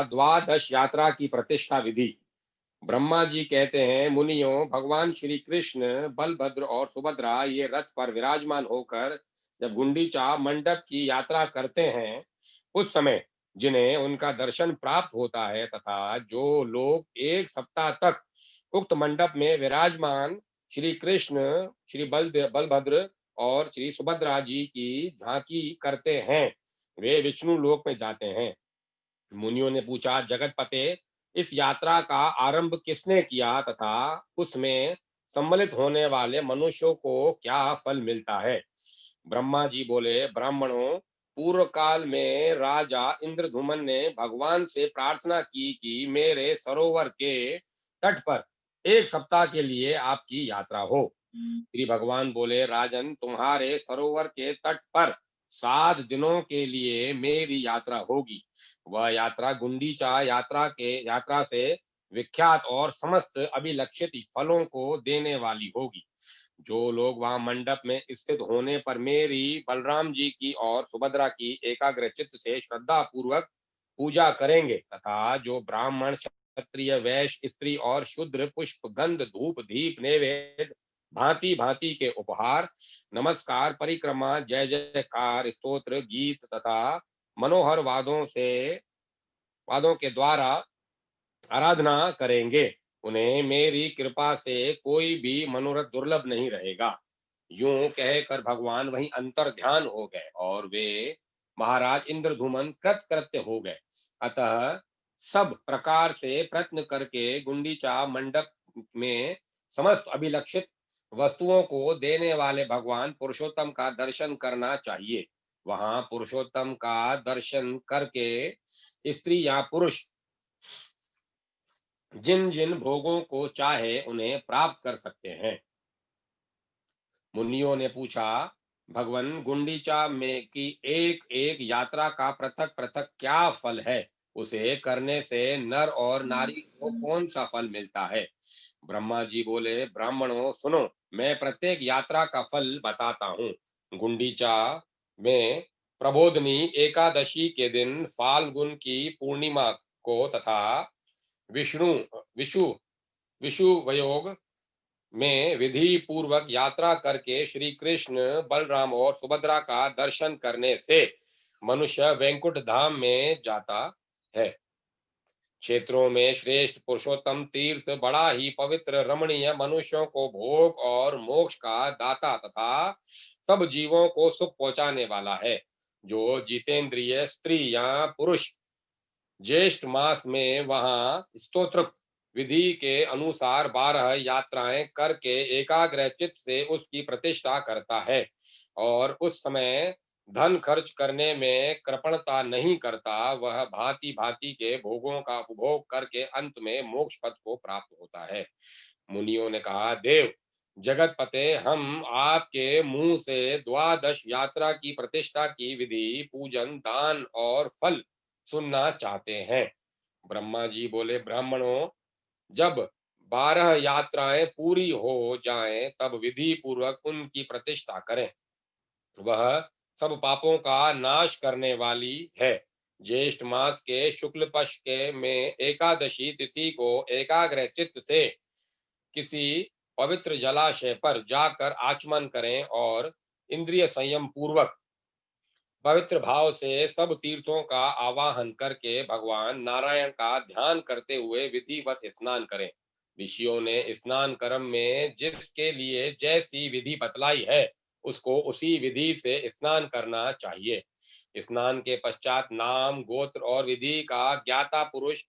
द्वादश यात्रा की प्रतिष्ठा विधि। ब्रह्मा जी कहते हैं, मुनियों, भगवान श्री कृष्ण, बलभद्र और सुभद्रा ये रथ पर विराजमान होकर जब गुंडीचा मंडप की यात्रा करते हैं, उस समय जिन्हें उनका दर्शन प्राप्त होता है तथा जो लोग एक सप्ताह तक उक्त मंडप में विराजमान श्री कृष्ण, श्री बलभद्र और श्री सुभद्रा जी की झांकी करते हैं, वे विष्णु लोक में जाते हैं। मुनियों ने पूछा, जगतपते, इस यात्रा का आरंभ किसने किया तथा उसमें सम्मिलित होने वाले मनुष्यों को क्या फल मिलता है? ब्रह्मा जी बोले, ब्राह्मणों, पूर्व काल में राजा इंद्रधुमन ने भगवान से प्रार्थना की कि मेरे सरोवर के तट पर एक सप्ताह के लिए आपकी यात्रा हो। श्री भगवान बोले, राजन, तुम्हारे सरोवर के तट पर 7 दिनों के लिए मेरी यात्रा होगी। वह यात्रा गुंडीचा यात्रा से विख्यात और समस्त अभिलक्षित फलों को देने वाली होगी। जो लोग वहां मंडप में स्थित होने पर मेरी, बलराम जी की और सुभद्रा की एकाग्र चित्त से श्रद्धा पूर्वक पूजा करेंगे तथा जो ब्राह्मण, क्षत्रिय, वैश्य, स्त्री और शूद्र पुष्प, गंध, धूप, दीप, नैवेद्य, भांति भांति के उपहार, नमस्कार, परिक्रमा, जय जयकार, स्तोत्र, गीत तथा मनोहर वादों के द्वारा आराधना करेंगे, उन्हें मेरी कृपा से कोई भी मनोरथ दुर्लभ नहीं रहेगा। यूं कहकर भगवान वहीं अंतर ध्यान हो गए और वे महाराज इंद्रधुमन कृतकृत्य हो गए। अतः सब प्रकार से प्रयत्न करके गुंडीचा मंडप में समस्त अभिलक्षित वस्तुओं को देने वाले भगवान पुरुषोत्तम का दर्शन करना चाहिए। वहां पुरुषोत्तम का दर्शन करके स्त्री या पुरुष जिन जिन भोगों को चाहे उन्हें प्राप्त कर सकते हैं। मुनियों ने पूछा, भगवान, गुंडीचा में की एक एक यात्रा का पृथक पृथक क्या फल है? उसे करने से नर और नारी को कौन सा फल मिलता है? ब्रह्मा जी बोले, ब्राह्मणों सुनो, मैं प्रत्येक यात्रा का फल बताता हूँ। गुंडीचा में प्रबोधनी एकादशी के दिन फाल्गुन की पूर्णिमा को तथा विष्णु विषु विषु वयोग में विधि पूर्वक यात्रा करके श्री कृष्ण, बलराम और सुभद्रा का दर्शन करने से मनुष्य वैकुंठ धाम में जाता है। क्षेत्रों में श्रेष्ठ पुरुषोत्तम तीर्थ बड़ा ही पवित्र, रमणीय, मनुष्यों को भोग और मोक्ष का दाता तथा सब जीवों को सुख पहुंचाने वाला है। जो जितेंद्रिय स्त्री या पुरुष ज्येष्ठ मास में वहां स्तोत्र विधि के अनुसार 12 यात्राएं करके एकाग्र चित्त से उसकी प्रतिष्ठा करता है और उस समय धन खर्च करने में कृपणता नहीं करता, वह भांति भांति के भोगों का उपभोग करके अंत में मोक्ष पद को प्राप्त होता है। मुनियों ने कहा, देव, जगतपते, हम आपके मुंह से द्वादश यात्रा की प्रतिष्ठा की विधि, पूजन, दान और फल सुनना चाहते हैं। ब्रह्मा जी बोले, ब्राह्मणों, जब 12 यात्राएं पूरी हो जाएं तब विधि पूर्वक उनकी प्रतिष्ठा करें। वह सब पापों का नाश करने वाली है। ज्येष्ठ मास के शुक्ल पक्ष के में एकादशी तिथि को एकाग्र चित्त से किसी पवित्र जलाशय पर जाकर आचमन करें और इंद्रिय संयम पूर्वक पवित्र भाव से सब तीर्थों का आवाहन करके भगवान नारायण का ध्यान करते हुए विधिवत स्नान करें। ऋषियों ने स्नान कर्म में जिसके लिए जैसी विधि बतलाई है, उसको उसी विधि से स्नान करना चाहिए। स्नान के पश्चात नाम, गोत्र और विधि का ज्ञाता पुरुष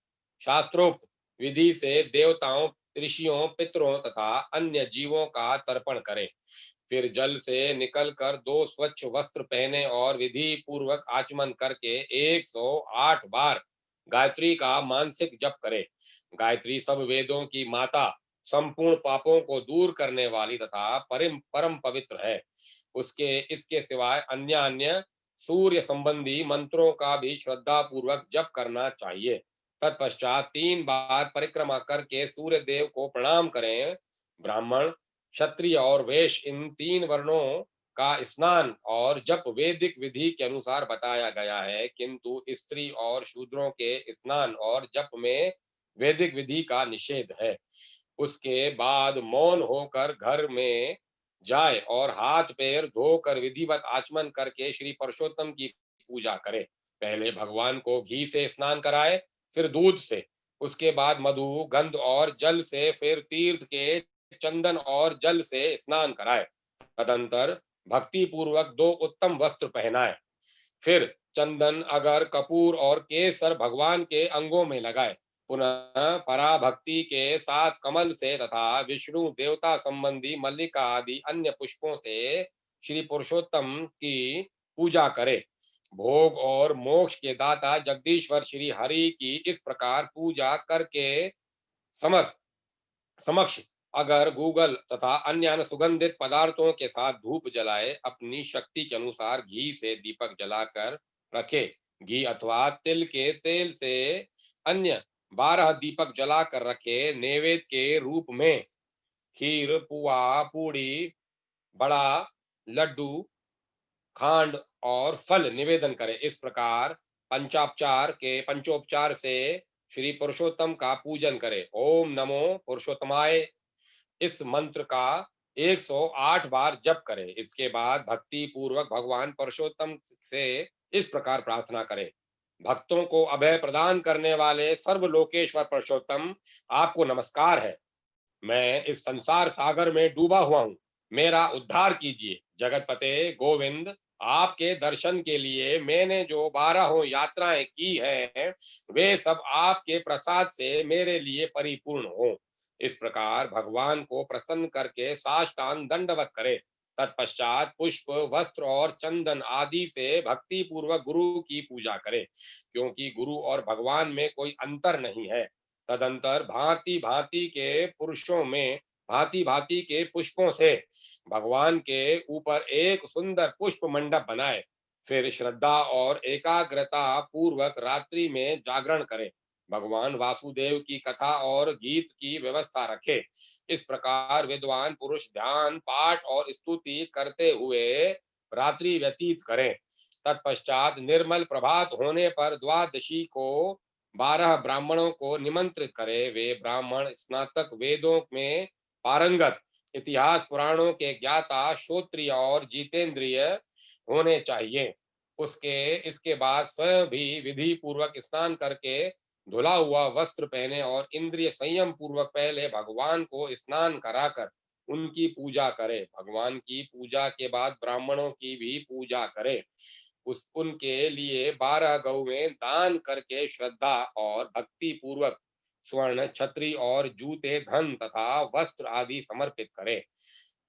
शास्त्रोक्त विधि से देवताओं, ऋषियों, पितरों तथा अन्य जीवों का तर्पण करें। फिर जल से निकलकर 2 स्वच्छ वस्त्र पहने और विधि पूर्वक आचमन करके 108 बार गायत्री का मानसिक जप करे। गायत्री सब वेदों की माता, संपूर्ण पापों को दूर करने वाली तथा परम पवित्र है। उसके इसके सिवाय अन्य अन्य सूर्य संबंधी मंत्रों का भी श्रद्धा पूर्वक जप करना चाहिए। तत्पश्चात 3 बार परिक्रमा करके सूर्य देव को प्रणाम करें। ब्राह्मण, क्षत्रिय और वैश्य इन 3 वर्णों का स्नान और जप वैदिक विधि के अनुसार बताया गया है, किंतु स्त्री और शूद्रों के स्नान और जप में वैदिक विधि का निषेध है। उसके बाद मौन होकर घर में जाए और हाथ पैर धोकर विधिवत आचमन करके श्री पुरुषोत्तम की पूजा करे। पहले भगवान को घी से स्नान कराए, फिर दूध से, उसके बाद मधु गंध और जल से, फिर तीर्थ के चंदन और जल से स्नान कराए। तदंतर भक्ति पूर्वक 2 उत्तम वस्त्र पहनाए, फिर चंदन अगर कपूर और केसर भगवान के अंगों में लगाए। पुनः पराभक्ति के साथ कमल से तथा विष्णु देवता संबंधी मल्लिका आदि अन्य पुष्पों से श्री पुरुषोत्तम की पूजा करे। भोग और मोक्ष के दाता जगदीश्वर श्री हरि की इस प्रकार पूजा करके समस्त समक्ष अगर गूगल तथा अन्य सुगंधित पदार्थों के साथ धूप जलाए, अपनी शक्ति के अनुसार घी से दीपक जलाकर रखे। घी अथवा तिल के तेल से अन्य 12 दीपक जलाकर रखे। नैवेद्य के रूप में खीर, पुआ, पूड़ी, बड़ा, लड्डू, खांड और फल निवेदन करे। इस प्रकार पंचोपचार से श्री पुरुषोत्तम का पूजन करे। ओम नमो पुरुषोत्तमाय इस मंत्र का 108 बार जप करे। इसके बाद भक्ति पूर्वक भगवान पुरुषोत्तम से इस प्रकार प्रार्थना करे। भक्तों को अभय प्रदान करने वाले सर्वलोकेश्वर पुरुषोत्तम, आपको नमस्कार है। मैं इस संसार सागर में डूबा हुआ हूँ, मेरा उद्धार कीजिए। जगतपते गोविंद, आपके दर्शन के लिए मैंने जो 12 यात्राएं की हैं, वे सब आपके प्रसाद से मेरे लिए परिपूर्ण हो। इस प्रकार भगवान को प्रसन्न करके साष्टांग दंडवत करे। तत्पश्चात पुष्प, वस्त्र और चंदन आदि से भक्ति पूर्वक गुरु की पूजा करे, क्योंकि गुरु और भगवान में कोई अंतर नहीं है। तदंतर भांति भांति के पुरुषों में भांति भांति के पुष्पों से भगवान के ऊपर एक सुंदर पुष्प मंडप बनाए। फिर श्रद्धा और एकाग्रता पूर्वक रात्रि में जागरण करें। भगवान वासुदेव की कथा और गीत की व्यवस्था रखे। इस प्रकार विद्वान पुरुष ध्यान, पाठ और स्तुति करते हुए रात्रि व्यतीत करें। तत्पश्चात निर्मल प्रभात होने पर द्वादशी को 12 ब्राह्मणों को निमंत्रित करे। वे ब्राह्मण स्नातक, वेदों में पारंगत, इतिहास पुराणों के ज्ञाता, श्रोत्रिय और जितेंद्रिय होने चाहिए। इसके बाद स्वयं भी विधि पूर्वक स्नान करके धुला हुआ वस्त्र पहने और इंद्रिय संयम पूर्वक पहले भगवान को स्नान कराकर उनकी पूजा करे। भगवान की पूजा के बाद ब्राह्मणों की भी पूजा करे। उनके लिए 12 गौवें दान करके श्रद्धा और भक्ति पूर्वक स्वर्ण, छत्री और जूते, धन तथा वस्त्र आदि समर्पित करे।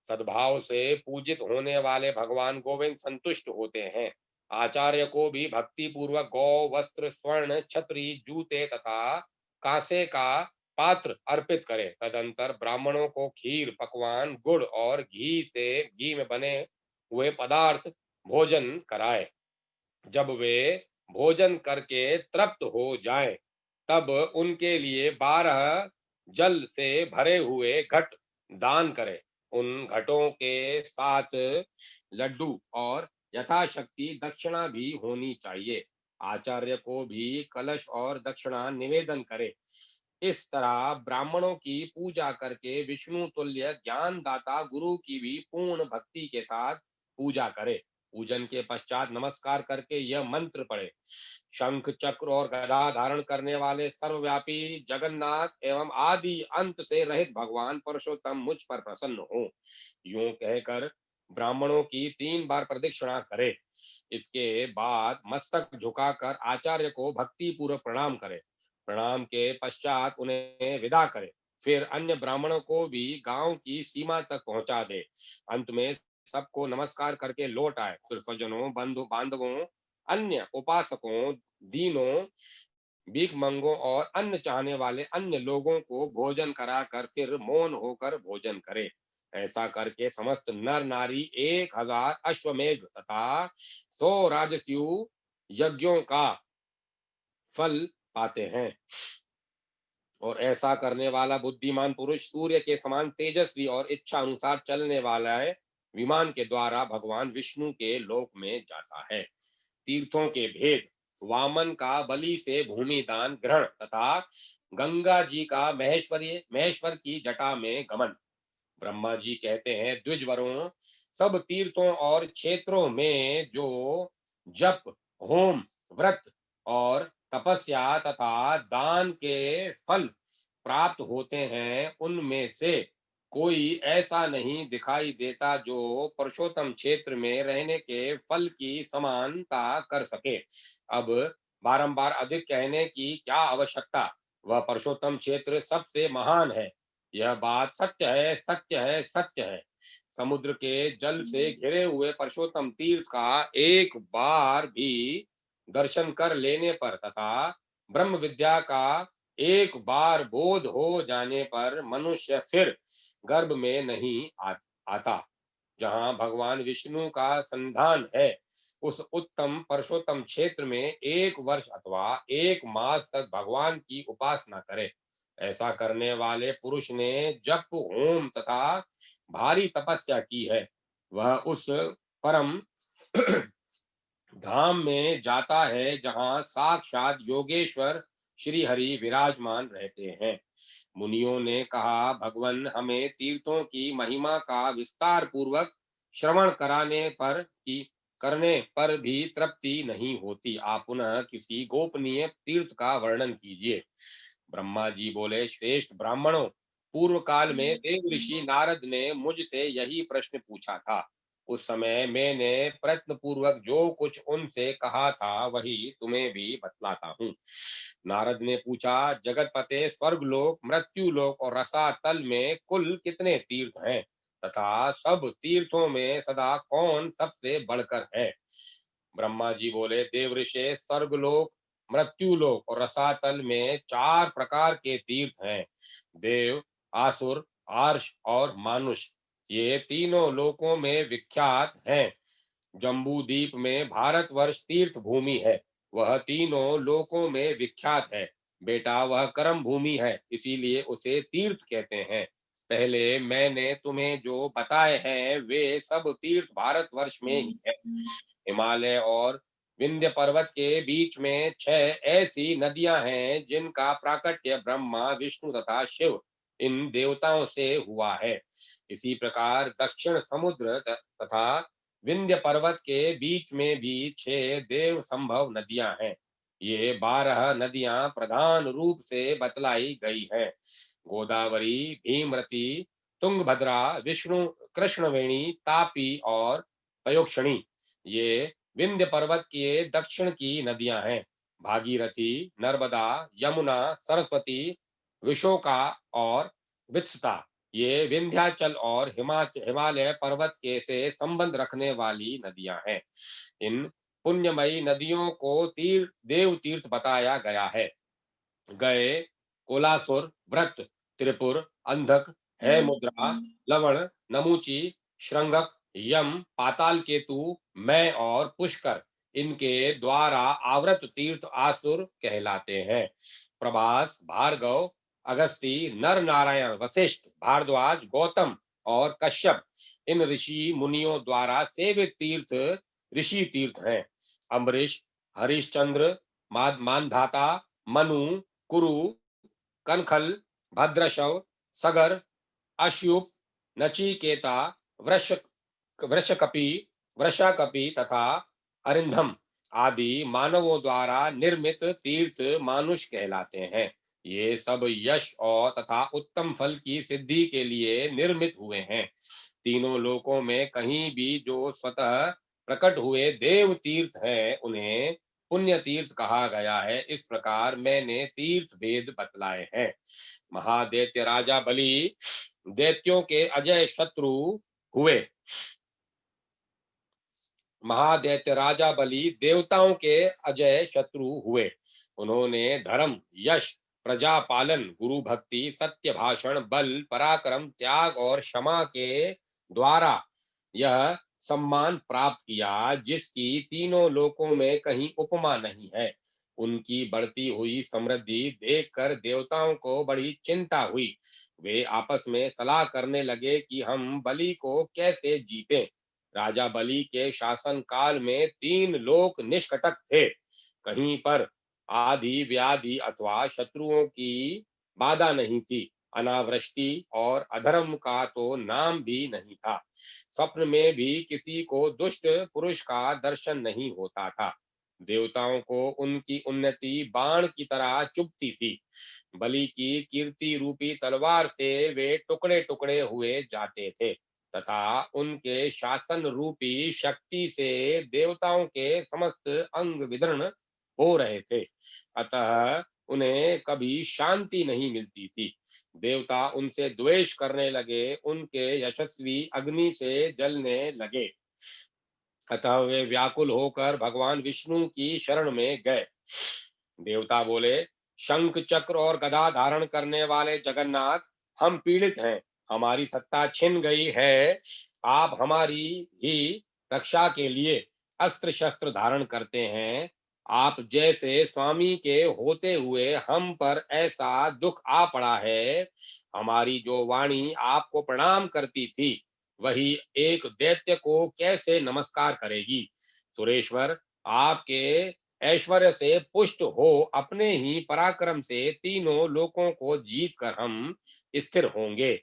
सद्भाव से पूजित होने वाले भगवान गोविंद संतुष्ट होते हैं। आचार्य को भी भक्ति पूर्वक गौ, वस्त्र, स्वर्ण, छत्री, जूते तथा कांसे का पात्र अर्पित करे। तदंतर ब्राह्मणों को खीर, पकवान, गुड़ और घी में बने हुए पदार्थ भोजन कराए। जब वे भोजन करके तृप्त हो जाएं, तब उनके लिए 12 जल से भरे हुए घट दान करें। उन घटों के साथ लड्डू और यथाशक्ति दक्षिणा भी होनी चाहिए। आचार्य को भी कलश और दक्षिणा निवेदन करे। इस तरह ब्राह्मणों की पूजा करके विष्णु तुल्य ज्ञान दाता गुरु की भी पूर्ण भक्ति के साथ पूजा करे। पूजन के पश्चात नमस्कार करके यह मंत्र पढ़े। शंख, चक्र और गदा धारण करने वाले सर्वव्यापी जगन्नाथ एवं आदि अंत से रहित भगवान पुरुषोत्तम मुझ पर प्रसन्न हो। यूं कहकर ब्राह्मणों की 3 बार प्रदक्षिणा करे। इसके बाद मस्तक झुकाकर आचार्य को भक्ति पूर्वक प्रणाम करे। प्रणाम के पश्चात उन्हें विदा करे। फिर अन्य ब्राह्मणों को भी गांव की सीमा तक पहुंचा दे। अंत में सबको नमस्कार करके लौट आए। फिर स्वजनों, बंधु बांधवों, अन्य उपासकों, दीनों, भीख मंगों और अन्न चाहने वाले अन्य लोगों को भोजन कराकर फिर मौन होकर भोजन करे। ऐसा करके समस्त नर नारी 1000 अश्वमेघ तथा 100 राजस्यु यज्ञों का फल पाते हैं। और ऐसा करने वाला बुद्धिमान पुरुष सूर्य के समान तेजस्वी और इच्छा अनुसार चलने वाला है। विमान के द्वारा भगवान विष्णु के लोक में जाता है। तीर्थों के भेद: वामन का बलि से भूमि दान ग्रहण तथा गंगा जी का महेश्वर की जटा में गमन। ब्रह्मा जी कहते हैं, द्विजवरों, सब तीर्थों और क्षेत्रों में जो जप, होम, व्रत और तपस्या तथा दान के फल प्राप्त होते हैं, उनमें से कोई ऐसा नहीं दिखाई देता जो पुरुषोत्तम क्षेत्र में रहने के फल की समानता कर सके। अब बारंबार अधिक कहने की क्या आवश्यकता? वह पुरुषोत्तम क्षेत्र सबसे महान है। यह बात सत्य है, सत्य है, सत्य है। समुद्र के जल से घिरे हुए पुरुषोत्तम तीर्थ का एक बार भी दर्शन कर लेने पर तथा ब्रह्म विद्या का एक बार बोध हो जाने पर मनुष्य फिर गर्भ में नहीं आता। जहाँ भगवान विष्णु का संधान है, उस उत्तम पुरुषोत्तम क्षेत्र में 1 वर्ष अथवा 1 मास तक भगवान की उपासना करे। ऐसा करने वाले पुरुष ने जप, होम तथा भारी तपस्या की है। वह उस परम धाम में जाता है जहाँ साक्षात योगेश्वर श्री हरि विराजमान रहते हैं। मुनियों ने कहा, भगवान, हमें तीर्थों की महिमा का विस्तार पूर्वक श्रवण करने पर भी तृप्ति नहीं होती। आप पुनः किसी गोपनीय तीर्थ का वर्णन कीजिए। ब्रह्मा जी बोले, श्रेष्ठ ब्राह्मणों, पूर्व काल में देव ऋषि नारद ने मुझसे यही प्रश्न पूछा था। उस समय मैंने प्रयत्न पूर्वक जो कुछ उनसे कहा था वही तुम्हें भी बतलाता हूँ। नारद ने पूछा, जगतपते, स्वर्गलोक, मृत्युलोक और रसातल में कुल कितने तीर्थ हैं तथा सब तीर्थों में सदा कौन सबसे बढ़कर है? ब्रह्मा जी बोले, देवऋषि, स्वर्गलोक, मृत्युलोक और रसातल में 4 प्रकार के तीर्थ हैं: देव, आसुर, आर्ष और मानुष। ये तीनों लोकों में विख्यात हैं। जम्बू द्वीप में भारतवर्ष तीर्थ भूमि है। वह तीनों लोकों में विख्यात है। बेटा, वह कर्म भूमि है, इसीलिए उसे तीर्थ कहते हैं। पहले मैंने तुम्हें जो बताए हैं वे सब तीर्थ भारतवर्ष में ही है। हिमालय और विंध्य पर्वत के बीच में 6 ऐसी नदियां हैं जिनका प्राकट्य ब्रह्मा, विष्णु तथा शिव इन देवताओं से हुआ है। इसी प्रकार दक्षिण समुद्र तथा विंध्य पर्वत के बीच में भी 6 देव संभव नदियां हैं। ये 12 नदियां प्रधान रूप से बतलाई गई हैं: गोदावरी, भीमरती, तुंगभद्रा, विष्णु कृष्णवेणी, तापी और पयोक्षणी। ये विंध्य पर्वत के दक्षिण की नदियां हैं। भागीरथी, नर्मदा, यमुना, सरस्वती, विशोका और वित्सता ये विंध्याचल और हिमालय पर्वत के से संबंध रखने वाली नदियां हैं। इन पुण्यमयी नदियों को देव तीर्थ बताया गया है। गए, कोलासुर, व्रत, त्रिपुर, अंधक, है मुद्रा, लवण, नमुची, श्रृंगक, यम, पाताल केतु, मैं और पुष्कर इनके द्वारा आवृत तीर्थ आसुर कहलाते हैं। प्रभास, भार्गव, अगस्ती, नर नारायण, वशिष्ठ, भारद्वाज, गौतम और कश्यप इन ऋषि मुनियों द्वारा सेवित तीर्थ ऋषि तीर्थ हैं। अम्बरीश, हरिश्चंद्र, मानधाता, मनु, कुरु, कनखल, भद्रशव, सगर, अश्युप, नचिकेता, वृष वृषकपि वृषकपि तथा अरिंधम आदि मानवों द्वारा निर्मित तीर्थ मानुष कहलाते हैं। ये सब यश और तथा उत्तम फल की सिद्धि के लिए निर्मित हुए हैं। तीनों लोकों में कहीं भी जो स्वतः प्रकट हुए देव तीर्थ हैं, उन्हें पुण्य तीर्थ कहा गया है। इस प्रकार मैंने तीर्थ भेद बतलाए हैं। महादैत्य राजा बलि दैत्यों के अजय शत्रु हुए। महादैत्य राजा बलि देवताओं के अजय शत्रु हुए। उन्होंने धर्म, यश, प्रजा पालन, गुरु भक्ति, सत्य भाषण, बल, पराक्रम, त्याग और क्षमा के द्वारा यह सम्मान प्राप्त किया जिसकी तीनों लोकों में कहीं उपमा नहीं है। उनकी बढ़ती हुई समृद्धि देखकर देवताओं को बड़ी चिंता हुई। वे आपस में सलाह करने लगे कि हम बलि को कैसे जीतें। राजा बलि के शासन काल में 3 लोक निष्कटक थे। कहीं पर आदि व्याधि अथवा शत्रुओं की बाधा नहीं थी। अनावृष्टि और अधर्म का तो नाम भी नहीं था। स्वप्न में भी किसी को दुष्ट पुरुष का दर्शन नहीं होता था। देवताओं को उनकी उन्नति बाण की तरह चुभती थी। बलि की कीर्ति रूपी तलवार से वे टुकड़े टुकड़े हुए जाते थे तथा उनके शासन रूपी शक्ति से देवताओं के समस्त अंग विदीर्ण हो रहे थे। अतः उन्हें कभी शांति नहीं मिलती थी। देवता उनसे द्वेष करने लगे, उनके यशस्वी अग्नि से जलने लगे। अतः वे व्याकुल होकर भगवान विष्णु की शरण में गए। देवता बोले, शंख चक्र और गदा धारण करने वाले जगन्नाथ, हम पीड़ित हैं, हमारी सत्ता छिन गई है। आप हमारी ही रक्षा के लिए अस्त्र शस्त्र धारण करते हैं। आप जैसे स्वामी के होते हुए हम पर ऐसा दुख आ पड़ा है। हमारी जो वाणी आपको प्रणाम करती थी, वही एक दैत्य को कैसे नमस्कार करेगी। सुरेश्वर, आपके ऐश्वर्य से पुष्ट हो अपने ही पराक्रम से 3 लोकों को जीत कर हम स्थिर होंगे।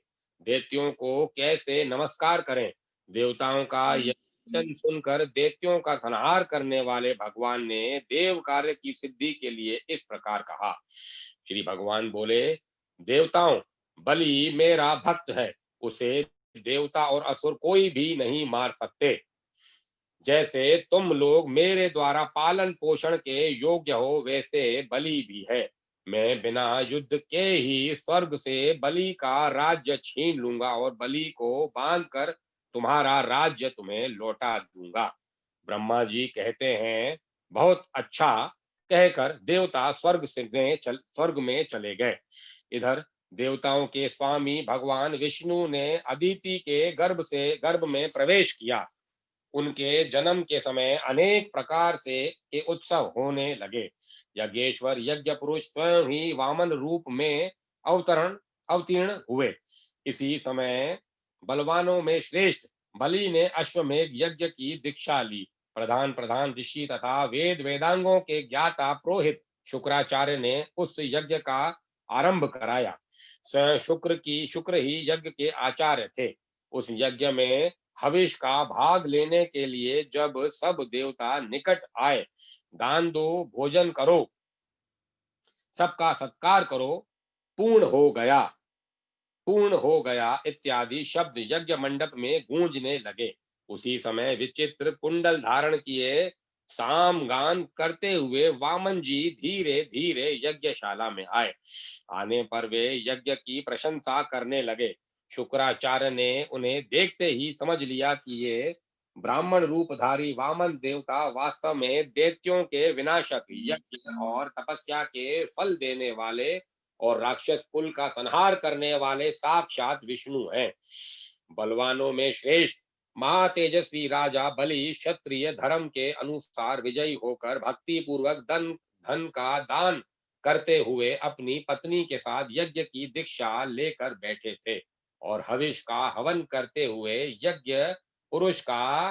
दैत्यों को कैसे नमस्कार करें। देवताओं का यह वचन सुनकर दैत्यों का संहार करने वाले भगवान ने देव कार्य की सिद्धि के लिए इस प्रकार कहा। श्री भगवान बोले, देवताओं, बलि मेरा भक्त है, उसे देवता और असुर कोई भी नहीं मार सकते। जैसे तुम लोग मेरे द्वारा पालन पोषण के योग्य हो, वैसे बलि भी है। मैं बिना युद्ध के ही स्वर्ग से बलि का राज्य छीन लूंगा और बलि को बांध कर तुम्हारा राज्य तुम्हें लौटा दूंगा। ब्रह्मा जी कहते हैं, बहुत अच्छा कहकर देवता स्वर्ग में चले गए। इधर देवताओं के स्वामी भगवान विष्णु ने अदिति के गर्भ में प्रवेश किया। उनके जन्म के समय अनेक प्रकार से के उत्सव होने लगे। यज्ञेश्वर यज्ञ पुरुष स्वयं ही वामन रूप में अवतीर्ण हुए। इसी समय बलवानों में श्रेष्ठ बलि ने अश्वमेध यज्ञ की दीक्षा ली। प्रधान प्रधान ऋषि तथा वेदांगों के ज्ञाता पुरोहित शुक्राचार्य ने उस यज्ञ का आरंभ कराया। स्वयं शुक्र ही यज्ञ के आचार्य थे। उस यज्ञ में हविष का भाग लेने के लिए जब सब देवता निकट आए, दान दो, भोजन करो, सबका सत्कार करो, पूर्ण हो गया, पूर्ण हो गया इत्यादि शब्द यज्ञ मंडप में गूंजने लगे। उसी समय विचित्र कुंडल धारण किए साम गान करते हुए वामन जी धीरे धीरे यज्ञशाला में आए। आने पर वे यज्ञ की प्रशंसा करने लगे। शुक्राचार्य ने उन्हें देखते ही समझ लिया कि ये ब्राह्मण रूपधारी वामन देवता वास्तव में दैत्यों के विनाशक, यज्ञ और तपस्या के फल देने वाले और राक्षस कुल का संहार करने वाले साक्षात विष्णु हैं। बलवानों में श्रेष्ठ महातेजस्वी राजा बलि क्षत्रिय धर्म के अनुसार विजयी होकर भक्ति पूर्वक धन का दान करते हुए अपनी पत्नी के साथ यज्ञ की दीक्षा लेकर बैठे थे और हविष का हवन करते हुए यज्ञ पुरुष का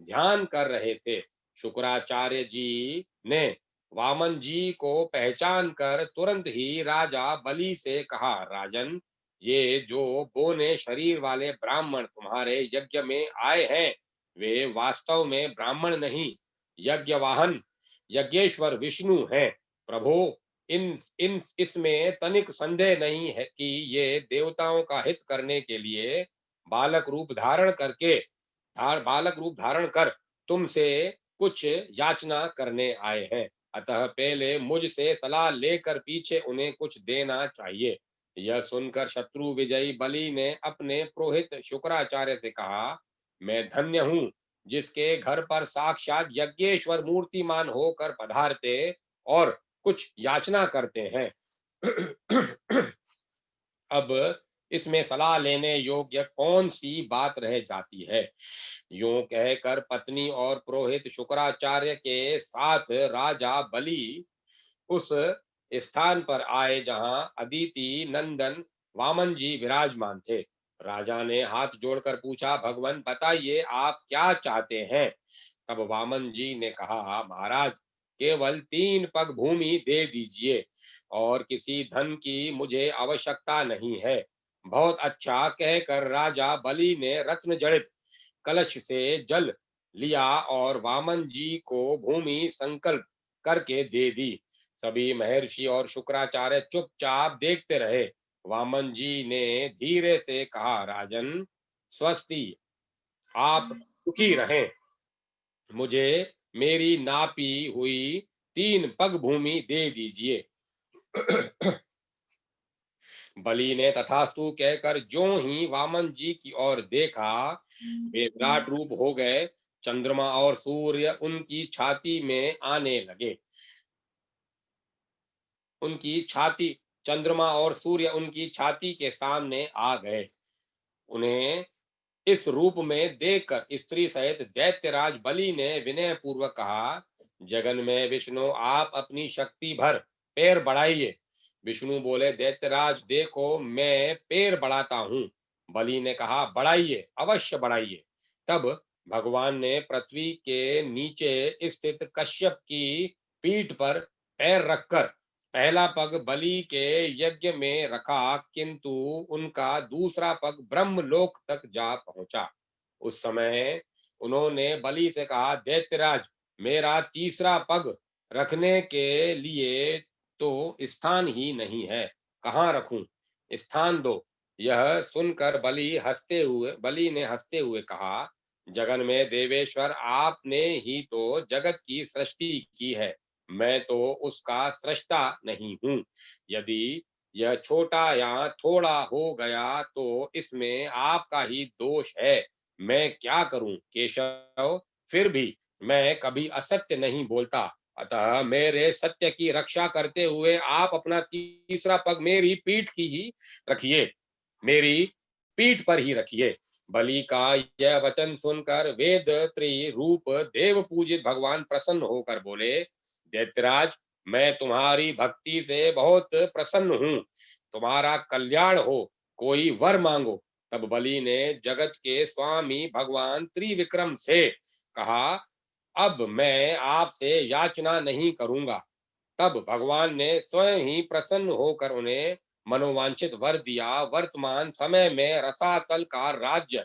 ध्यान कर रहे थे। शुक्राचार्य जी ने वामन जी को पहचान कर तुरंत ही राजा बलि से कहा, राजन, ये जो बोने शरीर वाले ब्राह्मण तुम्हारे यज्ञ में आए हैं, वे वास्तव में ब्राह्मण नहीं, यज्ञ वाहन यज्ञेश्वर विष्णु हैं। प्रभो, इन इन इसमें तनिक संदेह नहीं है कि ये देवताओं का हित करने के लिए बालक रूप धारण करके बालक रूप धारण कर तुमसे कुछ याचना करने आए हैं। अतः पहले मुझसे सलाह लेकर पीछे उन्हें कुछ देना चाहिए। यह सुनकर शत्रु विजयी बलि ने अपने पुरोहित शुक्राचार्य से कहा, मैं धन्य हूँ जिसके घर पर साक्षात यज्ञेश्वर मूर्तिमान होकर पधारते और कुछ याचना करते हैं। अब इसमें सलाह लेने योग्य कौन सी बात रह जाती है। यूं कहकर पत्नी और पुरोहित शुक्राचार्य के साथ राजा बलि उस स्थान पर आए जहां अदिति नंदन वामन जी विराजमान थे। राजा ने हाथ जोड़कर पूछा, भगवान बताइए आप क्या चाहते हैं। तब वामन जी ने कहा, महाराज केवल 3 पग भूमि दे दीजिए और किसी धन की मुझे आवश्यकता नहीं है। बहुत अच्छा कहकर राजा बलि ने रत्न जड़ित कलश से जल लिया और वामन जी को भूमि संकल्प करके दे दी। सभी महर्षि और शुक्राचार्य चुपचाप देखते रहे। वामन जी ने धीरे से कहा, राजन स्वस्ति, आप सुखी रहें। मुझे मेरी नापी हुई 3 पग भूमि दे दीजिए। बलि ने तथास्तु कहकर जो ही वामन जी की ओर देखा, वे विराट रूप हो गए। चंद्रमा और सूर्य उनकी छाती में आने लगे। उनकी छाती चंद्रमा और सूर्य उनकी छाती के सामने आ गए। उन्हें इस रूप में देखकर स्त्री सहित दैत्यराज बलि ने विनय पूर्वक कहा, जगन में विष्णु आप अपनी शक्ति भर पैर बढ़ाइए। विष्णु बोले, दैत्यराज देखो मैं पैर बढ़ाता हूँ। बलि ने कहा, बढ़ाइए, अवश्य बढ़ाइए। तब भगवान ने पृथ्वी के नीचे स्थित कश्यप की पीठ पर पैर रखकर पहला पग बलि के यज्ञ में रखा, किंतु उनका दूसरा पग ब्रह्मलोक तक जा पहुंचा। उस समय उन्होंने बलि से कहा, दैत्यराज मेरा तीसरा पग रखने के लिए तो स्थान ही नहीं है, कहाँ रखूं, स्थान दो। यह सुनकर बलि ने हंसते हुए कहा, जगन में देवेश्वर आपने ही तो जगत की सृष्टि की है, मैं तो उसका सृष्टा नहीं हूँ। यदि यह छोटा या थोड़ा हो गया तो इसमें आपका ही दोष है। मैं क्या करूं केशव, फिर भी मैं कभी असत्य नहीं बोलता। अतः मेरे सत्य की रक्षा करते हुए आप अपना तीसरा पग मेरी पीठ की ही रखिए, मेरी पीठ पर ही रखिए। बलि का यह वचन सुनकर वेद रूप देव पूजित भगवान प्रसन्न होकर बोले, दैत्यराज मैं तुम्हारी भक्ति से बहुत प्रसन्न हूँ, तुम्हारा कल्याण हो, कोई वर मांगो। तब बलि ने जगत के स्वामी भगवान त्रिविक्रम से कहा, अब मैं आपसे याचना नहीं करूंगा। तब भगवान ने स्वयं ही प्रसन्न होकर उन्हें मनोवांछित वर दिया। वर्तमान समय में रसातल का राज्य,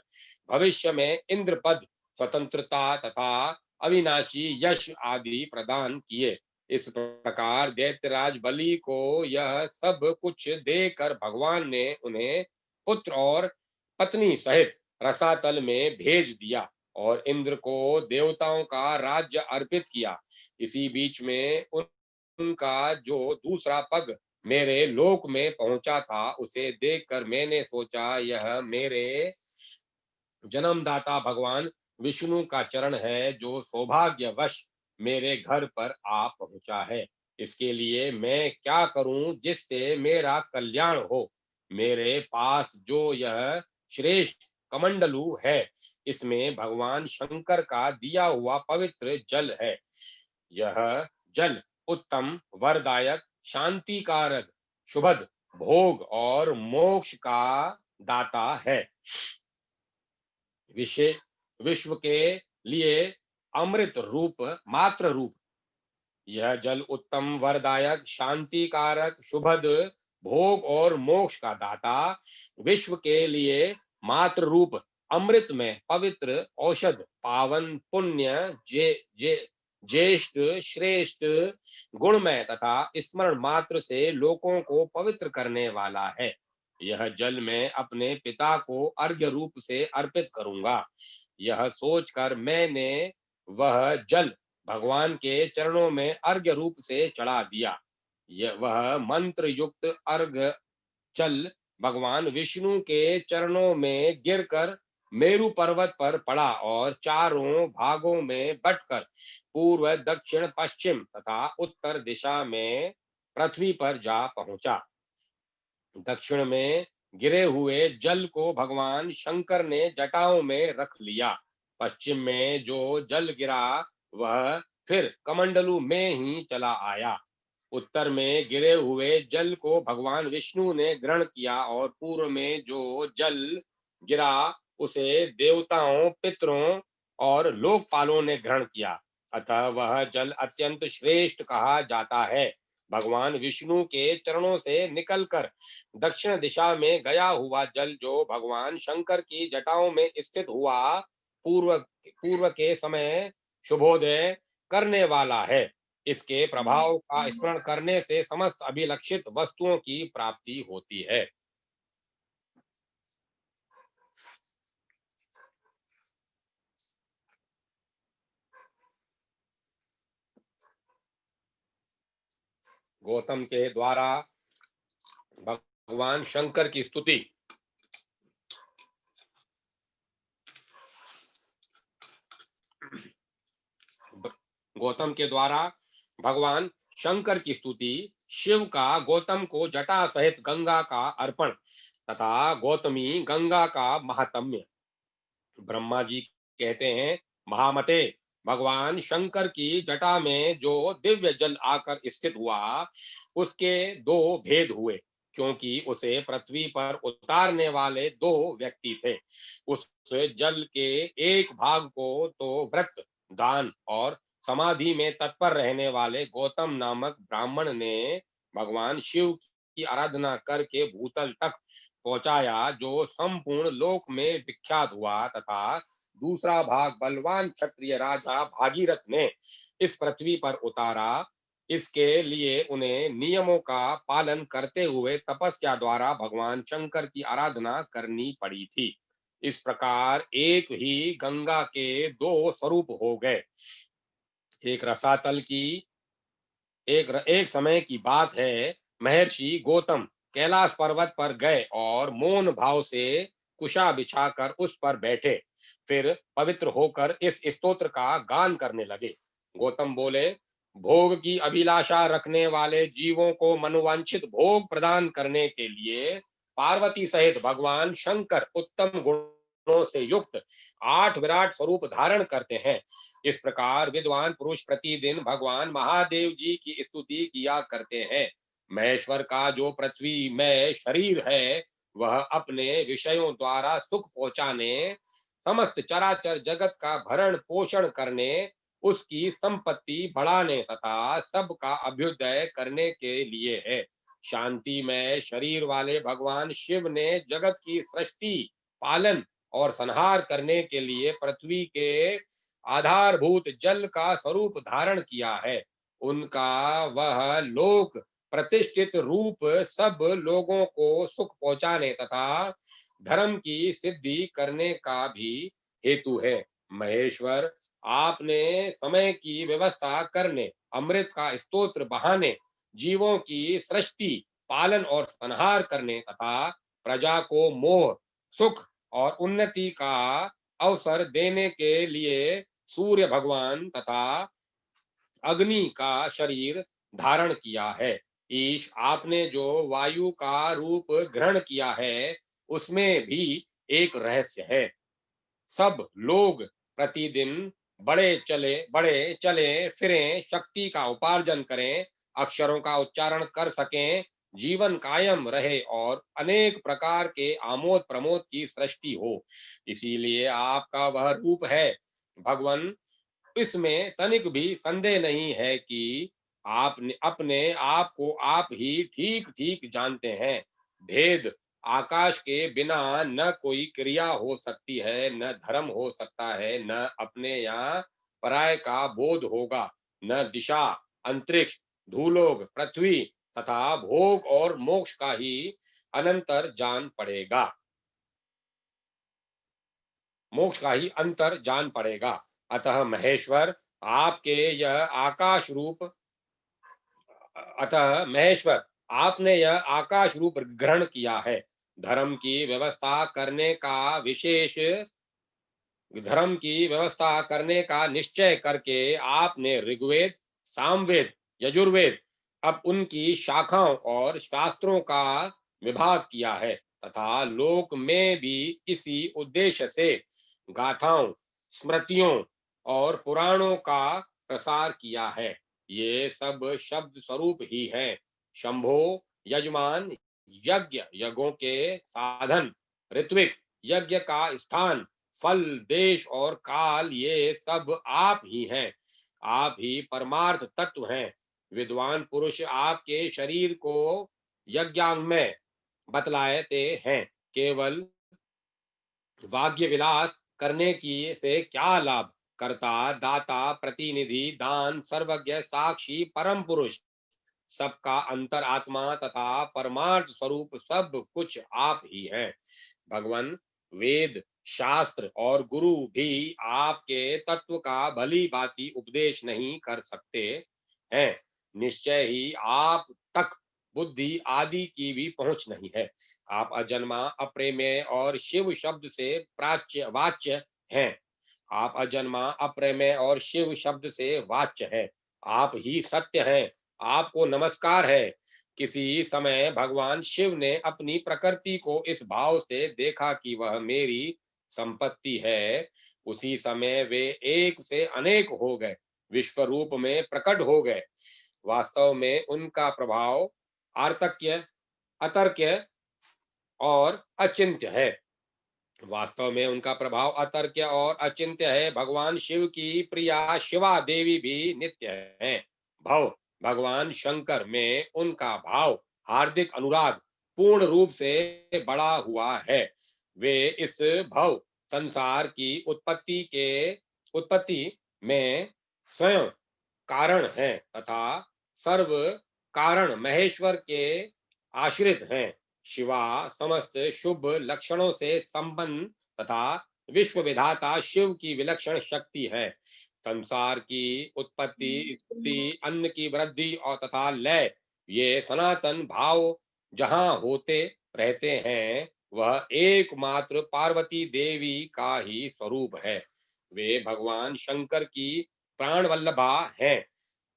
भविष्य में इंद्र पद, स्वतंत्रता तथा अविनाशी यश आदि प्रदान किए। इस प्रकार दैत्यराज बलि को यह सब कुछ देकर भगवान ने उन्हें पुत्र और पत्नी सहित रसातल में भेज दिया और इंद्र को देवताओं का राज्य अर्पित किया। इसी बीच में उनका जो दूसरा पग मेरे लोक में पहुंचा था, उसे देखकर मैंने सोचा यह मेरे जन्मदाता भगवान विष्णु का चरण है, जो सौभाग्यवश मेरे घर पर आ पहुंचा है। इसके लिए मैं क्या करूं जिससे मेरा कल्याण हो। मेरे पास जो यह श्रेष्ठ कमंडलू है, इसमें भगवान शंकर का दिया हुआ पवित्र जल है। यह जल उत्तम, वरदायक, शांतिकारक, शुभद, भोग और मोक्ष का दाता है। विषय विश्व के लिए अमृत रूप, मात्र रूप। यह जल उत्तम, वरदायक, शांतिकारक, शुभद, भोग और मोक्ष का दाता, विश्व के लिए मात्र रूप, अमृत में पवित्र औषध, पावन, पुण्य, जे जे ज्येष्ठ, श्रेष्ठ, गुणमय तथा स्मरण मात्र से लोगों को पवित्र करने वाला है। यह जल मैं अपने पिता को अर्घ्य रूप से अर्पित करूंगा। यह सोचकर मैंने वह जल भगवान के चरणों में अर्घ्य रूप से चढ़ा दिया। यह वह मंत्र युक्त अर्घ्य जल भगवान विष्णु के चरणों में गिरकर मेरु पर्वत पर पड़ा और चारों भागों में बंटकर पूर्व, दक्षिण, पश्चिम तथा उत्तर दिशा में पृथ्वी पर जा पहुंचा। दक्षिण में गिरे हुए जल को भगवान शंकर ने जटाओं में रख लिया। पश्चिम में जो जल गिरा वह फिर कमंडलू में ही चला आया। उत्तर में गिरे हुए जल को भगवान विष्णु ने ग्रहण किया और पूर्व में जो जल गिरा उसे देवताओं, पितरों और लोकपालों ने ग्रहण किया। अतः वह जल अत्यंत श्रेष्ठ कहा जाता है। भगवान विष्णु के चरणों से निकलकर दक्षिण दिशा में गया हुआ जल जो भगवान शंकर की जटाओं में स्थित हुआ, पूर्व पूर्व के समय शुभोदय करने वाला है। इसके प्रभाव का स्मरण करने से समस्त अभिलक्षित वस्तुओं की प्राप्ति होती है। गौतम के द्वारा भगवान शंकर की स्तुति। गौतम के द्वारा भगवान शंकर की स्तुति, शिव का गौतम को जटा सहित गंगा का अर्पण तथा गौतमी गंगा का महात्म्य। ब्रह्मा जी कहते हैं, महामते, भगवान शंकर की जटा में जो दिव्य जल आकर स्थित हुआ, उसके दो भेद हुए, क्योंकि उसे पृथ्वी पर उतारने वाले दो व्यक्ति थे। उस जल के एक भाग को तो व्रत, दान और समाधि में तत्पर रहने वाले गौतम नामक ब्राह्मण ने भगवान शिव की आराधना करके भूतल तक पहुंचाया, जो संपूर्ण लोक में विख्यात हुआ, तथा दूसरा भाग बलवान क्षत्रिय राजा भागीरथ ने इस पृथ्वी पर उतारा। इसके लिए उन्हें नियमों का पालन करते हुए तपस्या द्वारा भगवान शंकर की आराधना करनी पड़ी थी। इस प्रकार एक ही गंगा के दो स्वरूप हो गए। एक रसातल की एक समय की बात है, महर्षि गौतम कैलाश पर्वत पर गए और मौन भाव से कुशा बिछाकर उस पर बैठे। फिर पवित्र होकर इस स्तोत्र का गान करने लगे। गौतम बोले, भोग की अभिलाषा रखने वाले जीवों को मनोवांछित भोग प्रदान करने के लिए पार्वती सहित भगवान शंकर उत्तम गुणों से युक्त 8 विराट स्वरूप धारण करते हैं। इस प्रकार विद्वान पुरुष प्रतिदिन भगवान महादेव जी की स्तुति किया करते हैं। महेश्वर का जो पृथ्वी में शरीर है, वह अपने विषयों द्वारा सुख पहुंचाने, समस्त चराचर जगत का भरण पोषण करने, उसकी संपत्ति बढ़ाने तथा सबका अभ्युदय करने के लिए है। शांति में शरीर वाले भगवान शिव ने जगत की सृष्टि, पालन और संहार करने के लिए पृथ्वी के आधारभूत जल का स्वरूप धारण किया है। उनका वह लोक प्रतिष्ठित रूप सब लोगों को सुख पहुंचाने तथा धर्म की सिद्धि करने का भी हेतु है। महेश्वर, आपने समय की व्यवस्था करने, अमृत का स्तोत्र बहाने, जीवों की सृष्टि, पालन और संहार करने तथा प्रजा को मोह, सुख और उन्नति का अवसर देने के लिए सूर्य भगवान तथा अग्नि का शरीर धारण किया है। ईश, आपने जो वायु का रूप ग्रहण किया है, उसमें भी एक रहस्य है। सब लोग प्रतिदिन बड़े चले फिरें, शक्ति का उपार्जन करें, अक्षरों का उच्चारण कर सकें, जीवन कायम रहे और अनेक प्रकार के आमोद प्रमोद की सृष्टि हो। इसीलिए आपका वह रूप है। भगवान, इसमें तनिक भी संदेह नहीं है कि आपने अपने आप को आप ही ठीक ठीक जानते हैं। भेद, आकाश के बिना न कोई क्रिया हो सकती है, न धर्म हो सकता है, न अपने या पराय का बोध होगा, न दिशा, अंतरिक्ष, धूलोक, पृथ्वी तथा भोग और मोक्ष का ही अनंतर जान पड़ेगा मोक्ष का ही अंतर जान पड़ेगा। अतः महेश्वर, आपके यह आकाश रूप अतः महेश्वर, आपने यह आकाश रूप ग्रहण किया है। धर्म की व्यवस्था करने का विशेष धर्म की व्यवस्था करने का निश्चय करके आपने ऋग्वेद, सामवेद, यजुर्वेद, अब उनकी शाखाओं और शास्त्रों का विभाग किया है तथा लोक में भी इसी उद्देश्य से गाथाओं, स्मृतियों और पुराणों का प्रसार किया है। ये सब शब्द स्वरूप ही हैं। शंभो यजमान, यज्ञ यज्ञों के साधन, ऋत्विक यज्ञ का स्थान, फल, देश और काल, ये सब आप ही हैं। आप ही परमार्थ तत्व हैं। विद्वान पुरुष आपके शरीर को यज्ञांग में बतलाते हैं। केवल वाग्य विलास करने की से क्या लाभ। कर्ता, दाता, प्रतिनिधि, दान, सर्वज्ञ, साक्षी, परम पुरुष, सबका अंतर आत्मा तथा परमार्थ स्वरूप सब कुछ आप ही हैं। भगवान, वेद, शास्त्र और गुरु भी आपके तत्व का भली भांति उपदेश नहीं कर सकते हैं। निश्चय ही आप तक बुद्धि आदि की भी पहुंच नहीं है। आप अजन्मा, अप्रेमेय और शिव शब्द से प्राच्य वाच्य हैं। आप अजन्मा, अप्रेमेय और शिव शब्द से वाच्य है। आप ही सत्य हैं। आपको नमस्कार है। किसी समय भगवान शिव ने अपनी प्रकृति को इस भाव से देखा कि वह मेरी संपत्ति है। उसी समय वे एक से अनेक हो गए, विश्व रूप में प्रकट हो गए। वास्तव में उनका प्रभाव आर्तक्य, अतर्क्य और अचिंत्य है। वास्तव में उनका प्रभाव अतर्क्य और अचिंत्य है। भगवान शिव की प्रिया शिवा देवी भी नित्य है। भव, भगवान शंकर में उनका भाव, हार्दिक अनुराग पूर्ण रूप से बढ़ा हुआ है। वे इस भव संसार की उत्पत्ति में स्वयं कारण हैं तथा सर्व कारण महेश्वर के आश्रित हैं। शिवा समस्त शुभ लक्षणों से संपन्न तथा विश्व विधाता शिव की विलक्षण शक्ति है। संसार की उत्पत्ति, स्थिति, अन्न की वृद्धि और तथा लय, ये सनातन भाव जहाँ होते रहते हैं, वह एकमात्र पार्वती देवी का ही स्वरूप है। वे भगवान शंकर की प्राण वल्लभा हैं।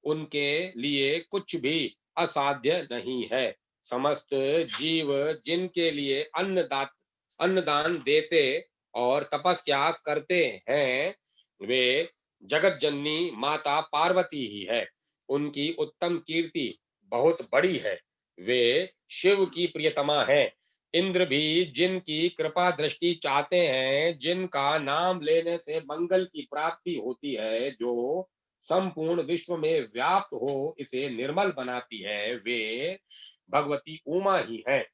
उनके लिए कुछ भी असाध्य नहीं है। समस्त जीव जिनके लिए अन्नदान देते और तपस्या करते हैं, वे जगत जननी माता पार्वती ही है। उनकी उत्तम कीर्ति बहुत बड़ी है। वे शिव की प्रियतमा है। इंद्र भी जिनकी कृपा दृष्टि चाहते हैं, जिनका नाम लेने से मंगल की प्राप्ति होती है, जो संपूर्ण विश्व में व्याप्त हो इसे निर्मल बनाती है, वे भगवती उमा ही है।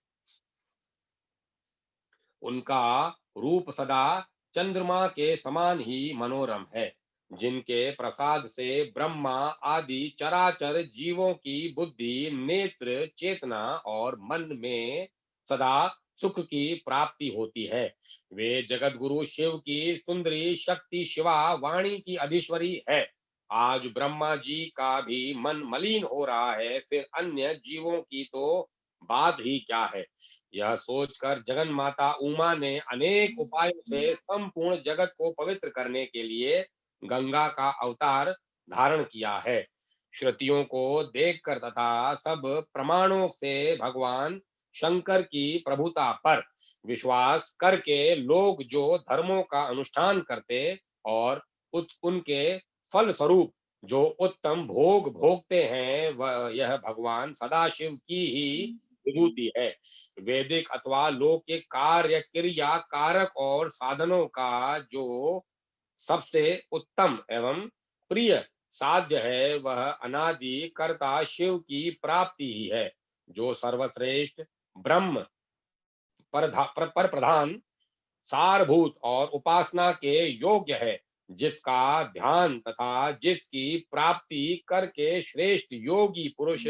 उनका रूप सदा चंद्रमा के समान ही मनोरम है। जिनके प्रसाद से ब्रह्मा आदि चराचर जीवों की बुद्धि, नेत्र, चेतना और मन में सदा सुख की प्राप्ति होती है। वे जगत गुरु शिव की सुंदरी शक्ति शिवा वाणी की अधीश्वरी है। आज ब्रह्मा जी का भी मन मलिन हो रहा है, फिर अन्य जीवों की तो बात ही क्या है। यह सोचकर जगन माता उमा ने अनेक उपायों से संपूर्ण जगत को पवित्र करने के लिए गंगा का अवतार धारण किया है। श्रुतियों को देखकर तथा सब प्रमाणों से भगवान शंकर की प्रभुता पर विश्वास करके लोग जो धर्मों का अनुष्ठान करते और उनके फल स्वरूप जो उत्तम भोग भोगते हैं, वह यह भगवान सदाशिव की ही विभूति है। वैदिक अथवा लौकिक कार्य, क्रिया, कारक और साधनों का जो सबसे उत्तम एवं प्रिय साध्य है, वह अनादि कर्ता शिव की प्राप्ति ही है, जो सर्वश्रेष्ठ ब्रह्म पर प्रधान, सारभूत और उपासना के योग्य है। जिसका ध्यान तथा जिसकी प्राप्ति करके श्रेष्ठ योगी पुरुष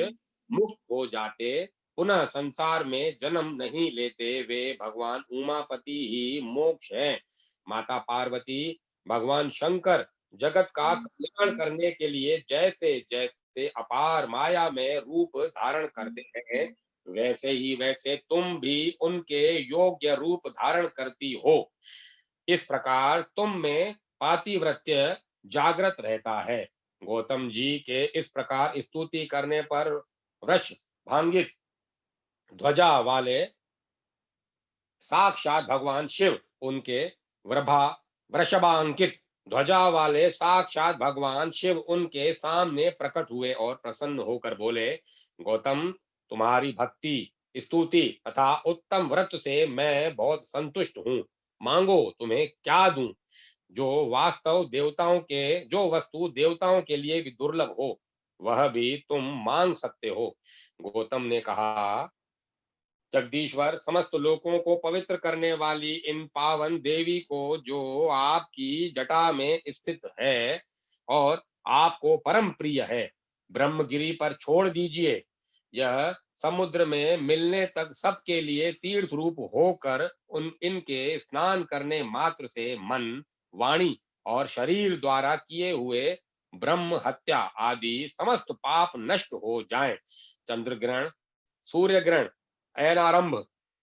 मुक्त हो जाते, पुनः संसार में जन्म नहीं लेते, वे भगवान उमापति ही मोक्ष हैं। माता पार्वती, भगवान शंकर जगत का कल्याण करने के लिए जैसे जैसे अपार माया में रूप धारण करते हैं, वैसे तुम भी उनके योग्य रूप धारण करती हो। इस प्रकार तुम में पातिव्रत्य जागृत रहता है। गौतम जी के इस प्रकार स्तुति करने पर वृष भांगित ध्वजा वाले साक्षात भगवान शिव उनके वृषभांकित ध्वजा वाले साक्षात भगवान शिव उनके सामने प्रकट हुए और प्रसन्न होकर बोले, गौतम, तुम्हारी भक्ति, स्तुति तथा उत्तम व्रत से मैं बहुत संतुष्ट हूँ। मांगो, तुम्हें क्या दूं? जो वस्तु देवताओं के लिए भी दुर्लभ हो, वह भी तुम मांग सकते हो। गौतम ने कहा, जगदीश्वर, समस्त लोकों को पवित्र करने वाली इन पावन देवी को, जो आपकी जटा में स्थित है और आपको परम प्रिय है, ब्रह्मगिरी पर छोड़ दीजिए। यह समुद्र में मिलने तक सबके लिए तीर्थ रूप होकर उन इनके स्नान करने मात्र से मन, वाणी और शरीर द्वारा किए हुए ब्रह्म हत्या आदि समस्त पाप नष्ट हो जाएं। चंद्र ग्रहण, सूर्य ग्रहण, अयनारंभ,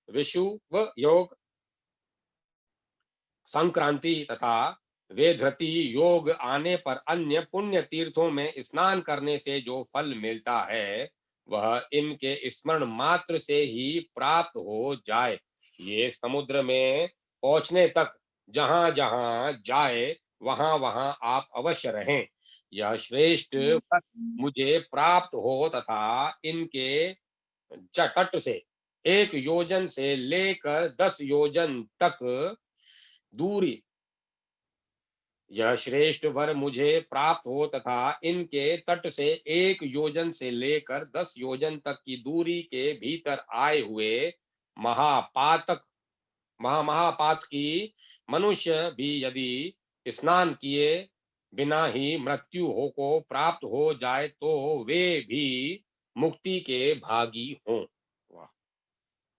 विषुव योग, संक्रांति तथा वेधृति योग आने पर अन्य पुण्य तीर्थों में स्नान करने से जो फल मिलता है, वह इनके स्मरण मात्र से ही प्राप्त हो जाए। ये समुद्र में पहुंचने तक जहां जहां जाए, वहां वहां आप अवश्य रहें। यह श्रेष्ठ फल मुझे प्राप्त हो तथा इनके तट से 1 योजन से लेकर 10 योजन तक दूरी, यह श्रेष्ठ वर मुझे प्राप्त हो तथा इनके तट से 1 योजन से लेकर 10 योजन तक की दूरी के भीतर आए हुए महापातक महापात की मनुष्य भी यदि स्नान किए बिना ही मृत्यु हो को प्राप्त हो जाए, तो वे भी मुक्ति के भागी हों।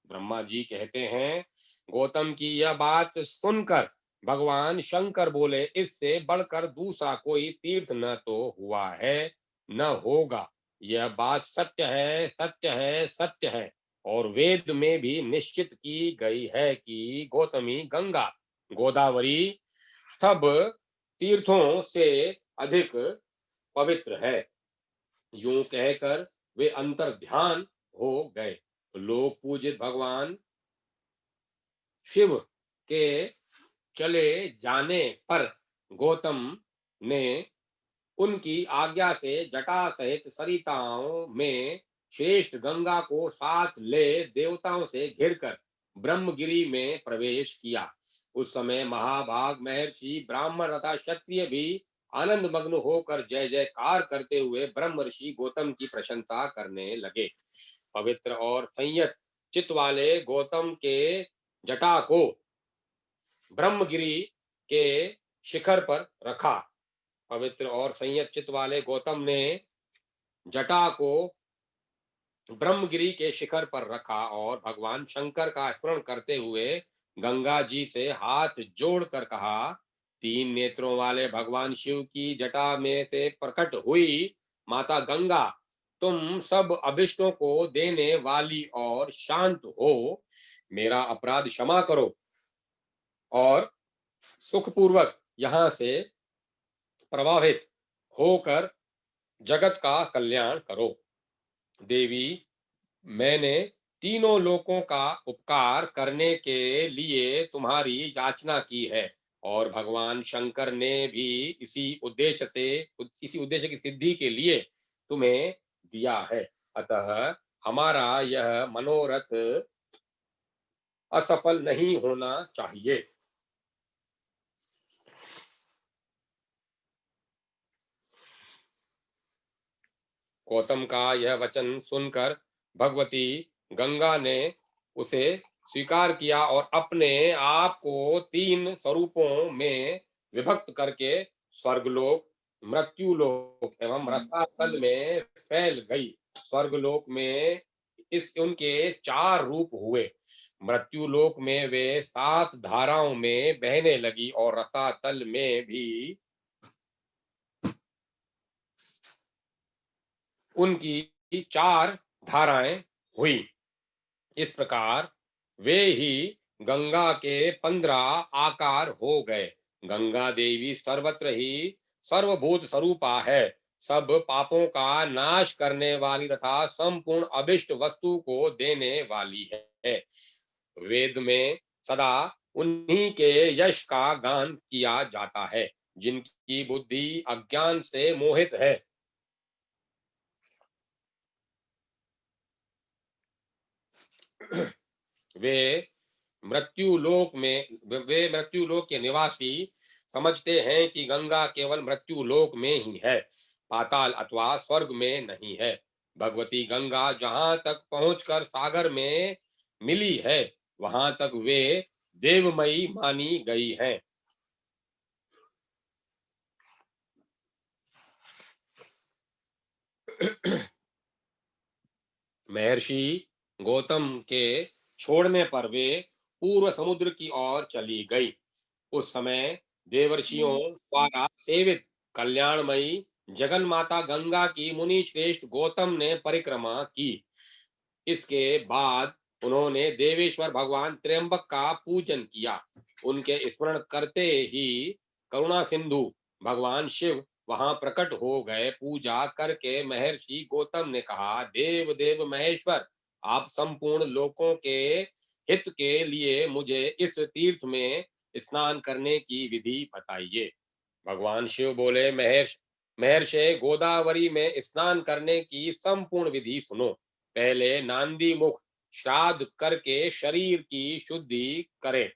ब्रह्मा जी कहते हैं, गौतम की यह बात सुनकर भगवान शंकर बोले, इससे बढ़कर दूसरा कोई तीर्थ न तो हुआ है न होगा। यह बात सत्य है, सत्य है, सत्य है। और वेद में भी निश्चित की गई है कि गौतमी गंगा, गोदावरी सब तीर्थों से अधिक पवित्र है। यूं कहकर वे अंतर ध्यान हो गए। लोक पूजित भगवान शिव के चले जाने पर गौतम ने उनकी आज्ञा से जटा सहित सरिताओं में श्रेष्ठ गंगा को साथ ले देवताओं से घिरकर ब्रह्मगिरी में प्रवेश किया। उस समय महाभाग महर्षि, ब्राह्मण तथा क्षत्रिय भी आनंद मग्न होकर जय जयकार करते हुए ब्रह्म ऋषि गौतम की प्रशंसा करने लगे। पवित्र और संयत चित्त वाले गौतम के जटा को ब्रह्मगिरी के शिखर पर रखा। पवित्र और संयत चित्त वाले गौतम ने जटा को ब्रह्मगिरी के शिखर पर रखा और भगवान शंकर का स्मरण करते हुए गंगा जी से हाथ जोड़कर कहा, 3 नेत्रों वाले भगवान शिव की जटा में से प्रकट हुई माता गंगा, तुम सब अभिष्टों को देने वाली और शांत हो, मेरा अपराध क्षमा करो और सुखपूर्वक यहाँ से प्रवाहित होकर जगत का कल्याण करो। देवी, मैंने तीनों लोकों का उपकार करने के लिए तुम्हारी याचना की है और भगवान शंकर ने भी इसी उद्देश्य की सिद्धि के लिए तुम्हें दिया है। अतः हमारा यह मनोरथ असफल नहीं होना चाहिए। गौतम का यह वचन सुनकर भगवती गंगा ने उसे स्वीकार किया और अपने आप को 3 स्वरूपों में विभक्त करके स्वर्गलोक, मृत्युलोक एवं रसातल में फैल गई। स्वर्गलोक में इस उनके 4 रूप हुए। मृत्युलोक में वे 7 धाराओं में बहने लगी और रसातल में भी उनकी 4 धाराएं हुई। इस प्रकार वे ही गंगा के 15 आकार हो गए। गंगा देवी सर्वत्र ही सर्वभूत स्वरूपा है, सब पापों का नाश करने वाली तथा संपूर्ण अभिष्ट वस्तु को देने वाली है। वेद में सदा उन्हीं के यश का गान किया जाता है। जिनकी बुद्धि अज्ञान से मोहित है। वे वे मृत्यु लोक के निवासी समझते हैं कि गंगा केवल मृत्यु लोक में ही है, पाताल अथवा स्वर्ग में नहीं है। भगवती गंगा जहां तक पहुंचकर सागर में मिली है, वहां तक वे देवमयी मानी गई हैं। महर्षि गौतम के छोड़ने पर वे पूर्व समुद्र की ओर चली गई। उस समय देवर्षियों द्वारा सेवित कल्याणमयी जगन माता गंगा की मुनि श्रेष्ठ गौतम ने परिक्रमा की। इसके बाद उन्होंने देवेश्वर भगवान त्र्यंबक का पूजन किया। उनके स्मरण करते ही करुणा सिंधु भगवान शिव वहां प्रकट हो गए। पूजा करके महर्षि गौतम ने कहा, देव देव महेश्वर, आप संपूर्ण लोकों के हित के लिए मुझे इस तीर्थ में स्नान करने की विधि बताइए। भगवान शिव बोले, महर्षि गोदावरी में स्नान करने की संपूर्ण विधि सुनो। पहले नांदी मुख श्राद्ध करके शरीर की शुद्धि करें,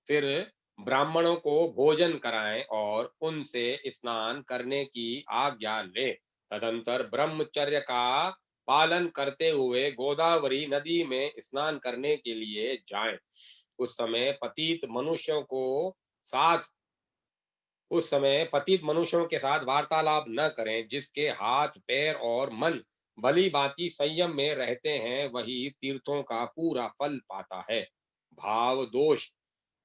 फिर ब्राह्मणों को भोजन कराएं और उनसे स्नान करने की आज्ञा लें। तदंतर ब्रह्मचर्य का पालन करते हुए गोदावरी नदी में स्नान करने के लिए जाएं। उस समय पतित मनुष्यों के साथ वार्तालाप न करें। जिसके हाथ पैर और मन भली भांति संयम में रहते हैं, वही तीर्थों का पूरा फल पाता है। भाव दोष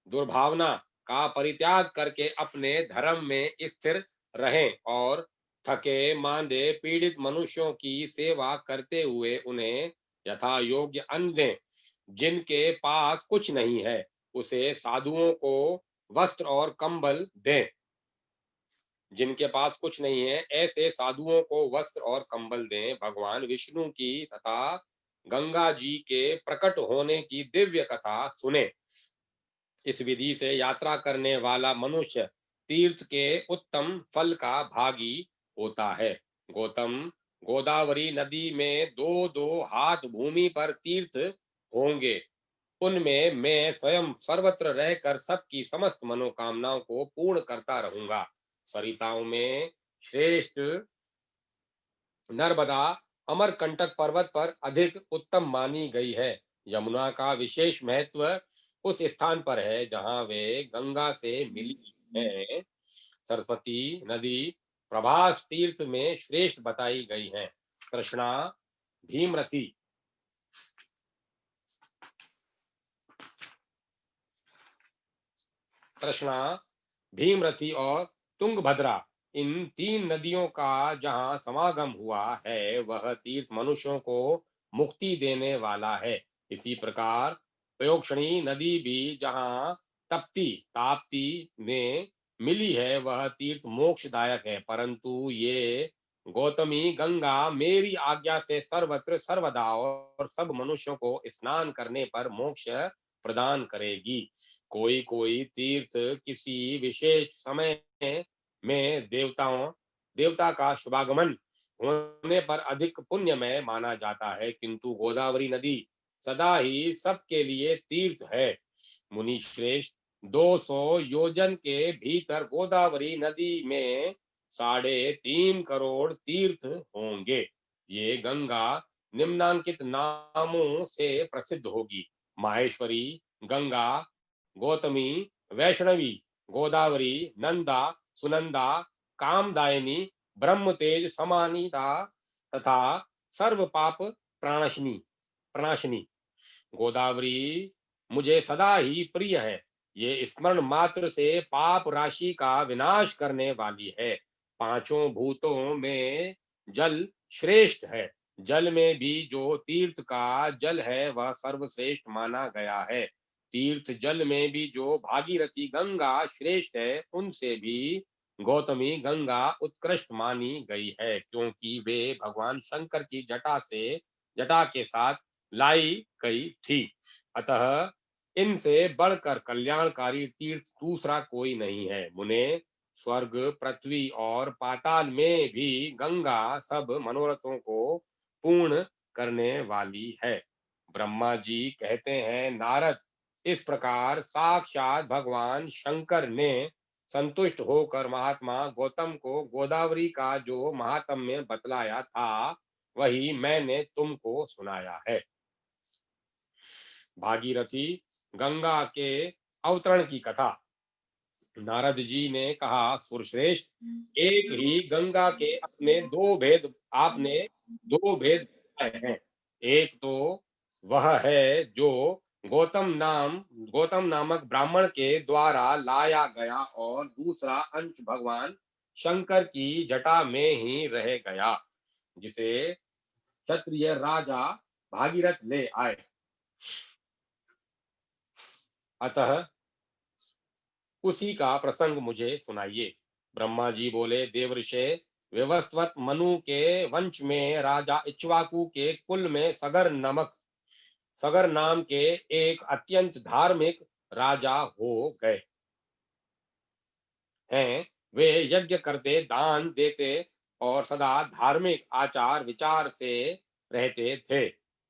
दुर्भावना का परित्याग करके अपने धर्म में स्थिर रहें और थके मांदे पीड़ित मनुष्यों की सेवा करते हुए उन्हें यथा योग्य अन्न दें। जिनके पास कुछ नहीं है, उसे साधुओं को वस्त्र और कंबल दें। जिनके पास कुछ नहीं है, ऐसे साधुओं को वस्त्र और कंबल दें। भगवान विष्णु की तथा गंगा जी के प्रकट होने की दिव्य कथा सुने। इस विधि से यात्रा करने वाला मनुष्य तीर्थ के उत्तम फल का भागी होता है। गौतम, गोदावरी नदी में दो दो हाथ भूमि पर तीर्थ होंगे। उनमें मैं स्वयं सर्वत्र रहकर सबकी समस्त मनोकामनाओं को पूर्ण करता रहूंगा। सरिताओं में श्रेष्ठ नर्मदा अमरकंटक पर्वत पर अधिक उत्तम मानी गई है। यमुना का विशेष महत्व उस स्थान पर है जहां वे गंगा से मिली है। सरस्वती नदी प्रभास तीर्थ में श्रेष्ठ बताई गई है। कृष्णा, भीमरथी, कृष्णा, भीमरथी और तुंगभद्रा, इन तीन नदियों का जहाँ समागम हुआ है, वह तीर्थ मनुष्यों को मुक्ति देने वाला है। इसी प्रकार प्रयोक्षणी नदी भी जहाँ तप्ती ताप्ती में मिली है, वह तीर्थ मोक्षदायक है। परंतु ये गौतमी गंगा मेरी आज्ञा से सर्वत्र सर्वदा और सब मनुष्यों को स्नान करने पर मोक्ष प्रदान करेगी। कोई कोई तीर्थ किसी विशेष समय में देवता का शुभागमन होने पर अधिक पुण्यमय माना जाता है, किंतु गोदावरी नदी सदा ही सबके लिए तीर्थ है। मुनि श्रेष्ठ, 200 योजन के भीतर गोदावरी नदी में 3.5 करोड़ तीर्थ होंगे। ये गंगा निम्नांकित नामों से प्रसिद्ध होगी: माहेश्वरी, गंगा, गौतमी, वैष्णवी, गोदावरी, नंदा, सुनंदा, कामदायिनी, ब्रह्म तेज समानीता तथा सर्व पाप प्रणाशिनी। गोदावरी मुझे सदा ही प्रिय है। ये स्मरण मात्र से पाप राशि का विनाश करने वाली है। पांचों भूतों में जल श्रेष्ठ है। जल में भी जो तीर्थ का जल है, वह सर्वश्रेष्ठ माना गया है। तीर्थ जल में भी जो भागीरथी गंगा श्रेष्ठ है, उनसे भी गौतमी गंगा उत्कृष्ट मानी गई है, क्योंकि वे भगवान शंकर की जटा के साथ लाई गई थी। अतः इनसे बढ़कर कल्याणकारी तीर्थ दूसरा कोई नहीं है। मुने, स्वर्ग, पृथ्वी और पाताल में भी गंगा सब मनोरथों को पूर्ण करने वाली है। ब्रह्मा जी कहते हैं, नारद, इस प्रकार साक्षात भगवान शंकर ने संतुष्ट होकर महात्मा गौतम को गोदावरी का जो महात्म्य बतलाया था, वही मैंने तुमको सुनाया है। भागीरथी गंगा के अवतरण की कथा। नारद जी ने कहा, सुरश्रेष्ठ, एक ही गंगा के अपने दो भेद आपने दो भेद बताए हैं। एक तो वह है जो गौतम नामक ब्राह्मण के द्वारा लाया गया, और दूसरा अंश भगवान शंकर की जटा में ही रह गया, जिसे क्षत्रिय राजा भागीरथ ले आए। अतः उसी का प्रसंग मुझे सुनाइए। ब्रह्मा जी बोले, देवर्षे, विवस्वत मनु के वंश में राजा इक्ष्वाकु के कुल में सगर नाम के एक अत्यंत धार्मिक राजा हो गए हैं। वे यज्ञ करते, दान देते और सदा धार्मिक आचार विचार से रहते थे।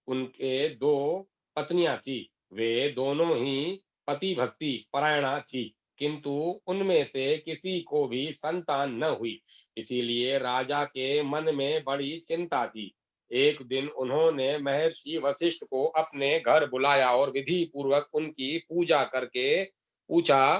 उनके दो पत्नियां थी। वे दोनों ही पति भक्ति परायणा थी, किंतु उनमें से किसी को भी संतान न हुई। इसीलिए राजा के मन में बड़ी चिंता थी। एक दिन उन्होंने महर्षि वशिष्ठ को अपने घर बुलाया और विधि पूर्वक उनकी पूजा करके पूछा,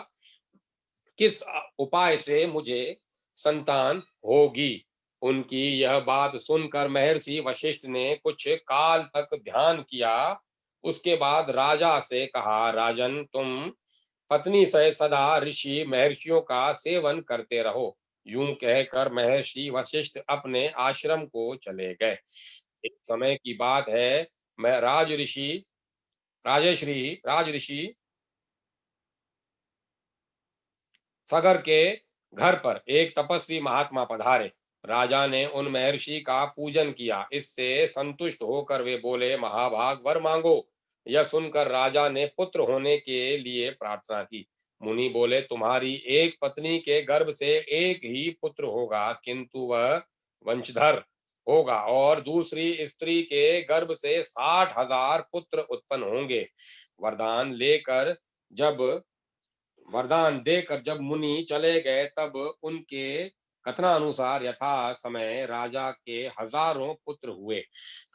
किस उपाय से मुझे संतान होगी। उनकी यह बात सुनकर महर्षि वशिष्ठ ने कुछ काल तक ध्यान किया। उसके बाद राजा से कहा, राजन, तुम पत्नी से सदा ऋषि महर्षियों का सेवन करते रहो। यूं कहकर महर्षि वशिष्ठ अपने आश्रम को चले गए। एक समय की बात है, मैं राज ऋषि सगर के घर पर एक तपस्वी महात्मा पधारे। राजा ने उन महर्षि का पूजन किया। इससे संतुष्ट होकर वे बोले, महाभाग, वर मांगो। यह सुनकर राजा ने पुत्र होने के लिए प्रार्थना की। मुनि बोले, तुम्हारी एक पत्नी के गर्भ से एक ही पुत्र होगा, किंतु वह वंशधर होगा, और दूसरी स्त्री के गर्भ से 60,000 पुत्र उत्पन्न होंगे। वरदान लेकर जब वरदान देकर जब मुनि चले गए, तब उनके कथनानुसार यथा समय राजा के हजारों पुत्र हुए।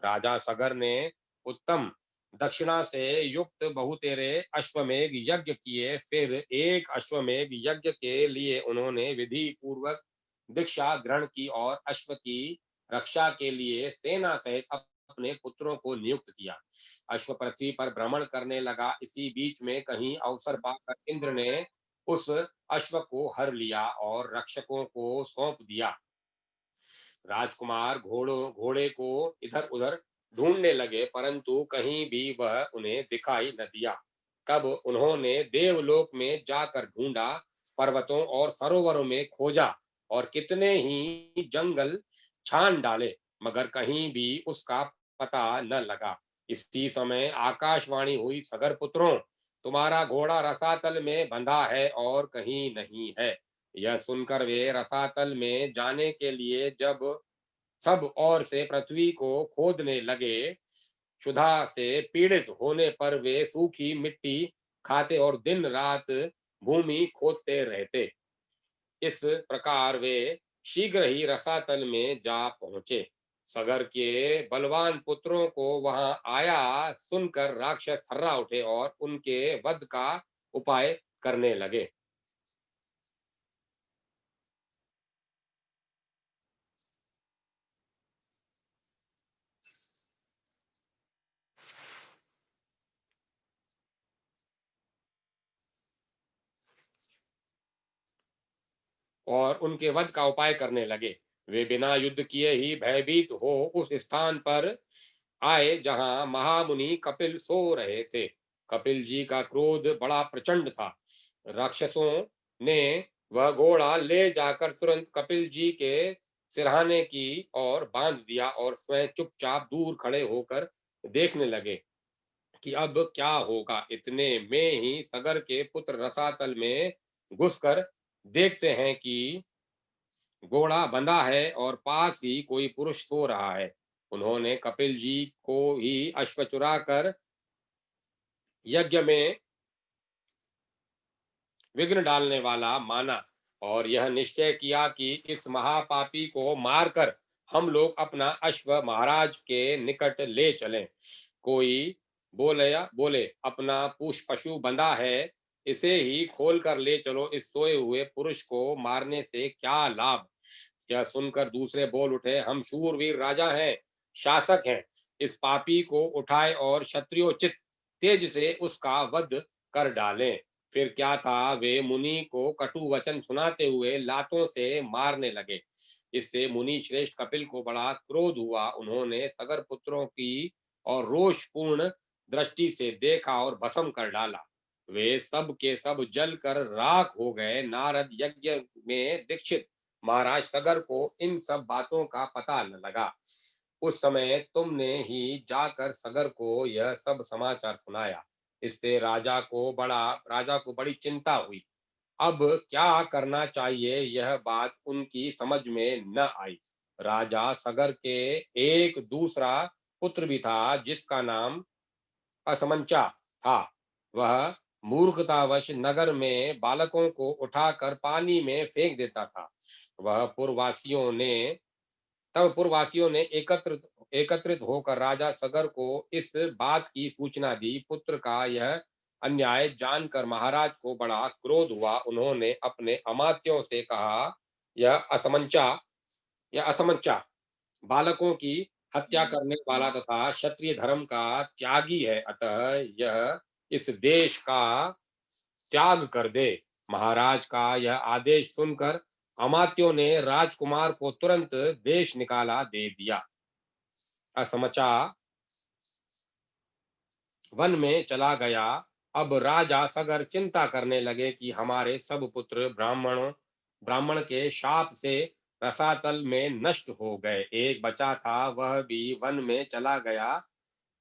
राजा सगर ने उत्तम दक्षिणा से युक्त बहुतेरे अश्वमेघ यज्ञ किए। फिर एक अश्वमेघ यज्ञ के लिए उन्होंने विधि पूर्वक दीक्षा ग्रहण की और अश्व की रक्षा के लिए सेना सहित अपने पुत्रों को नियुक्त किया। अश्व पृथ्वी पर भ्रमण करने लगा। इसी बीच में कहीं अवसर पाकर इंद्र ने उस अश्व को हर लिया और रक्षकों को सौंप दिया। राजकुमार घोड़े को इधर उधर ढूंढने लगे, परंतु कहीं भी वह उन्हें दिखाई न दिया। तब उन्होंने देवलोक में जाकर ढूंढा, पर्वतों और सरोवरों में खोजा, और कितने ही जंगल छान डाले, मगर कहीं भी उसका पता न लगा। इसी समय आकाशवाणी हुई, सगर पुत्रों, तुम्हारा घोड़ा रसातल में बंधा है और कहीं नहीं है। यह सुनकर वे रसातल में जाने के लिए जब सब ओर से पृथ्वी को खोदने लगे, क्षुधा से पीड़ित होने पर वे सूखी मिट्टी खाते और दिन रात भूमि खोदते रहते। इस प्रकार वे शीघ्र ही रसातल में जा पहुंचे। सगर के बलवान पुत्रों को वहां आया सुनकर राक्षस थर्रा उठे और उनके वध का उपाय करने लगे। और उनके वध का उपाय करने लगे। वे बिना युद्ध किए ही भयभीत हो उस स्थान पर आए जहां महामुनि कपिल सो रहे थे। कपिल जी का क्रोध बड़ा प्रचंड था। राक्षसों ने वह घोड़ा ले जाकर तुरंत कपिल जी के सिरहाने की ओर बांध दिया और स्वयं चुपचाप दूर खड़े होकर देखने लगे कि अब क्या होगा। इतने में ही सगर के पुत्र रसातल में घुसकर देखते हैं कि घोड़ा बंधा है और पास ही कोई पुरुष सो रहा है। उन्होंने कपिल जी को ही अश्व चुरा कर यज्ञ में विघ्न डालने वाला माना और यह निश्चय किया कि इस महापापी को मारकर हम लोग अपना अश्व महाराज के निकट ले चलें। कोई बोले अपना पूछ पशु बंधा है, इसे ही खोल कर ले चलो, इस सोए हुए पुरुष को मारने से क्या लाभ। यह सुनकर दूसरे बोल उठे, हम शूरवीर राजा हैं, शासक हैं, इस पापी को उठाए और क्षत्रियोचित तेज से उसका वध कर डालें। फिर क्या था, वे मुनि को कटु वचन सुनाते हुए लातों से मारने लगे। इससे मुनि श्रेष्ठ कपिल को बड़ा क्रोध हुआ। उन्होंने सगर पुत्रों की और रोषपूर्ण दृष्टि से देखा और भस्म कर डाला। वे सब के सब जल कर राख हो गए। नारद यज्ञ में दीक्षित महाराज सगर को इन सब बातों का पता न लगा। उस समय तुमने ही जाकर सगर को यह सब समाचार सुनाया। इससे राजा को बड़ी चिंता हुई। अब क्या करना चाहिए यह बात उनकी समझ में न आई। राजा सगर के एक दूसरा पुत्र भी था जिसका नाम असमंचा था। वह मूर्खतावश नगर में बालकों को उठाकर पानी में फेंक देता था। वह पूर्ववासियों ने एकत्रित होकर राजा सगर को इस बात की सूचना दी। पुत्र का यह अन्याय जानकर महाराज को बड़ा क्रोध हुआ। उन्होंने अपने अमात्यों से कहा, यह असमंचा बालकों की हत्या करने वाला तथा क्षत्रिय धर्म का त्यागी है, अतः यह इस देश का त्याग कर दे। महाराज का यह आदेश सुनकर अमात्यों ने राजकुमार को तुरंत देश निकाला दे दिया। असमचा वन में चला गया। अब राजा सगर चिंता करने लगे कि हमारे सब पुत्र ब्राह्मण के शाप से रसातल में नष्ट हो गए। एक बचा था, वह भी वन में चला गया।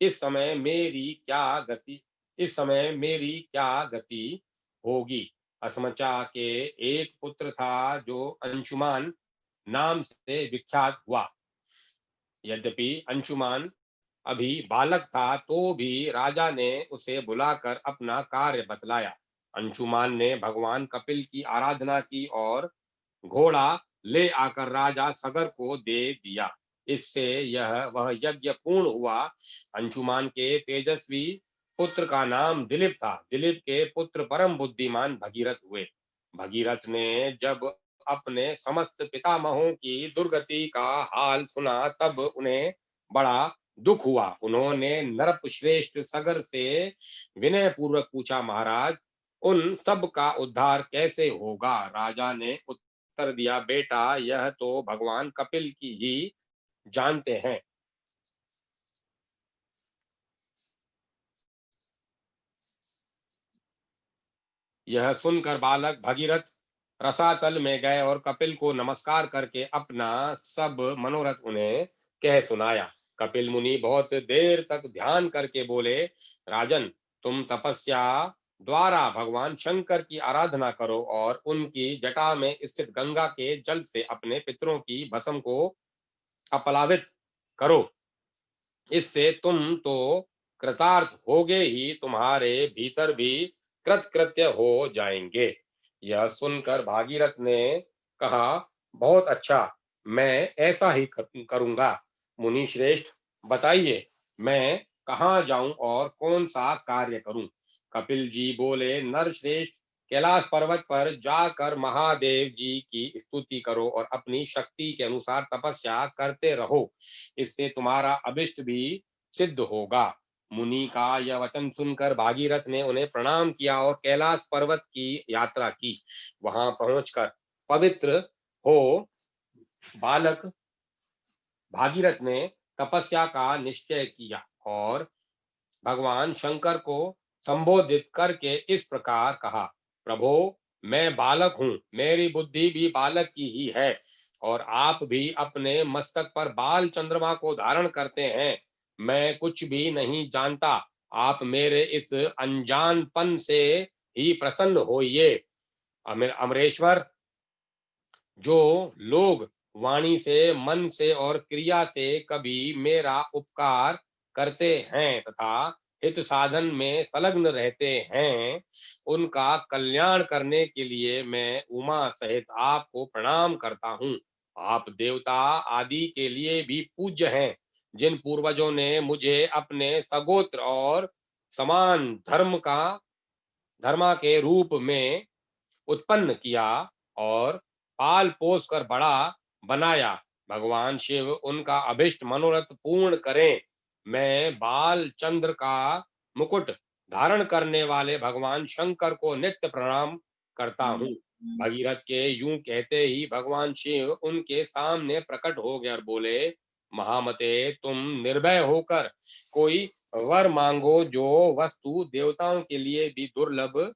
इस समय मेरी क्या गति इस समय मेरी क्या गति होगी। असमचा के एक पुत्र था जो अंशुमान नाम से विख्यात हुआ। यद्यपि अंशुमान अभी बालक था तो भी राजा ने उसे बुलाकर अपना कार्य बतलाया। अंशुमान ने भगवान कपिल की आराधना की और घोड़ा ले आकर राजा सगर को दे दिया। इससे वह यज्ञ पूर्ण हुआ। अंशुमान के तेजस्वी पुत्र का नाम दिलीप था। दिलीप के पुत्र परम बुद्धिमान भगीरथ हुए। भगीरथ ने जब अपने समस्त पितामहों की दुर्गति का हाल सुना तब उन्हें बड़ा दुख हुआ। उन्होंने नरप श्रेष्ठ सगर से विनय पूर्वक पूछा, महाराज उन सब का उद्धार कैसे होगा। राजा ने उत्तर दिया, बेटा यह तो भगवान कपिल की ही जानते हैं। यह सुनकर बालक भगीरथ रसातल में गए और कपिल को नमस्कार करके अपना सब मनोरथ उन्हें कह सुनाया। कपिल मुनि बहुत देर तक ध्यान करके बोले, राजन तुम तपस्या द्वारा भगवान शंकर की आराधना करो और उनकी जटा में स्थित गंगा के जल से अपने पितरों की भस्म को अपलावित करो। इससे तुम तो कृतार्थ होगे ही, तुम्हारे भीतर भी कृतकृत्य हो जाएंगे। यह सुनकर भागीरथ ने कहा, बहुत अच्छा, मैं ऐसा ही करूंगा। मुनि श्रेष्ठ बताइए, मैं कहाँ जाऊं और कौन सा कार्य करूं। कपिल जी बोले, नर श्रेष्ठ कैलाश पर्वत पर जाकर महादेव जी की स्तुति करो और अपनी शक्ति के अनुसार तपस्या करते रहो। इससे तुम्हारा अभिष्ट भी सिद्ध होगा। मुनि का यह वचन सुनकर भागीरथ ने उन्हें प्रणाम किया और कैलाश पर्वत की यात्रा की। वहां पहुंचकर पवित्र हो बालक भागीरथ ने तपस्या का निश्चय किया और भगवान शंकर को संबोधित करके इस प्रकार कहा, प्रभो मैं बालक हूँ, मेरी बुद्धि भी बालक की ही है और आप भी अपने मस्तक पर बाल चंद्रमा को धारण करते हैं। मैं कुछ भी नहीं जानता, आप मेरे इस अनजानपन से ही प्रसन्न होइए। अमरेश्वर जो लोग वाणी से, मन से और क्रिया से कभी मेरा उपकार करते हैं तथा हित साधन में संलग्न रहते हैं, उनका कल्याण करने के लिए मैं उमा सहित आपको प्रणाम करता हूँ। आप देवता आदि के लिए भी पूज्य हैं। जिन पूर्वजों ने मुझे अपने सगोत्र और समान धर्मा के रूप में उत्पन्न किया और पाल पोस कर बड़ा बनाया, भगवान शिव उनका अभिष्ट मनोरथ पूर्ण करें। मैं बाल चंद्र का मुकुट धारण करने वाले भगवान शंकर को नित्य प्रणाम करता हूँ। भगीरथ के यूं कहते ही भगवान शिव उनके सामने प्रकट हो गए और बोले, महामते, तुम निर्भय होकर कोई वर मांगो, जो वस्तु देवताओं के लिए भी दुर्लभ,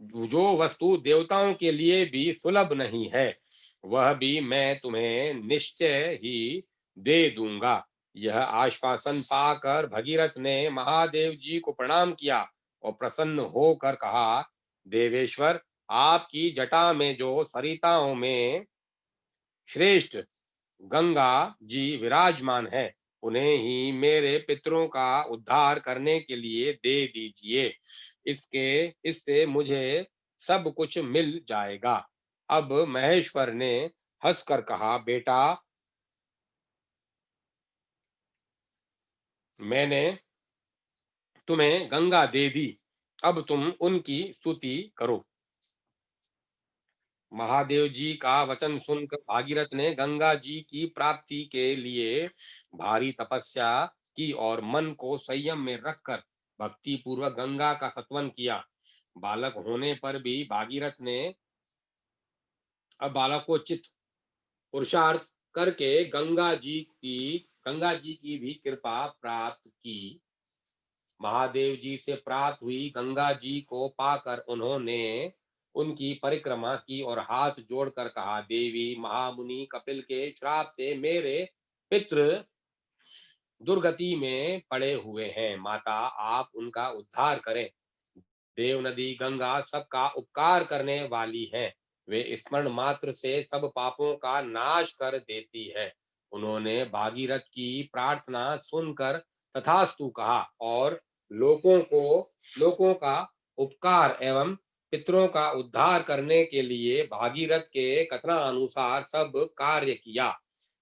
जो वस्तु देवताओं के लिए भी सुलभ नहीं है, वह भी मैं तुम्हें निश्चय ही दे दूंगा। यह आश्वासन पाकर भगीरथ ने महादेव जी को प्रणाम किया और प्रसन्न होकर कहा, देवेश्वर, आपकी जटा में जो सरिताओं में श्रेष्ठ गंगा जी विराजमान है, उन्हें ही मेरे पितरों का उद्धार करने के लिए दे दीजिए। इससे मुझे सब कुछ मिल जाएगा। अब महेश्वर ने हंसकर कहा, बेटा, मैंने तुम्हें गंगा दे दी, अब तुम उनकी स्तुति करो। महादेव जी का वचन सुनकर भागीरथ ने गंगा जी की प्राप्ति के लिए भारी तपस्या की और मन को संयम में रखकर भक्ति पूर्वक गंगा का सत्वन किया। बालक होने पर भी भागीरथ ने अब बालकोचित पुरुषार्थ करके गंगा जी की भी कृपा प्राप्त की। महादेव जी से प्राप्त हुई गंगा जी को पाकर उन्होंने उनकी परिक्रमा की और हाथ जोड़कर कहा, देवी, महामुनि कपिल के श्राप से मेरे पितृ दुर्गति में पड़े हुए हैं, माता आप उनका उद्धार करें। देव नदी गंगा सबका उपकार करने वाली है, वे स्मरण मात्र से सब पापों का नाश कर देती है। उन्होंने भागीरथ की प्रार्थना सुनकर तथास्तु कहा और लोगों का उपकार एवं पितरों का उद्धार करने के लिए भागीरथ के कथनानुसार सब कार्य किया।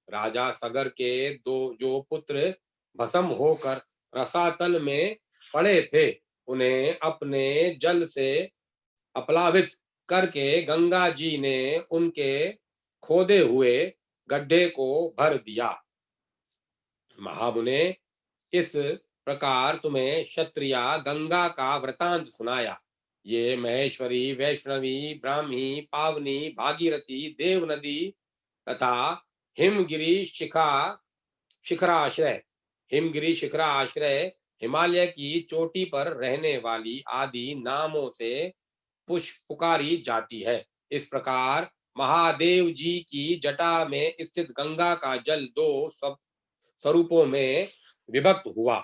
राजा सगर के दो जो पुत्र भस्म होकर रसातल में पड़े थे, उन्हें अपने जल से अपलावित करके गंगा जी ने उनके खोदे हुए गड्ढे को भर दिया। महामुने, इस प्रकार तुम्हें क्षत्रिया गंगा का वृतांत सुनाया। ये महेश्वरी, वैष्णवी, ब्राह्मी, पावनी, भागीरथी, देव नदी तथा हिमगिरी शिखराश्रय हिमगिरी शिखराश्रय हिमालय की चोटी पर रहने वाली आदि नामों से पुकारी जाती है। इस प्रकार महादेव जी की जटा में स्थित गंगा का जल दो सब स्वरूपों में विभक्त हुआ।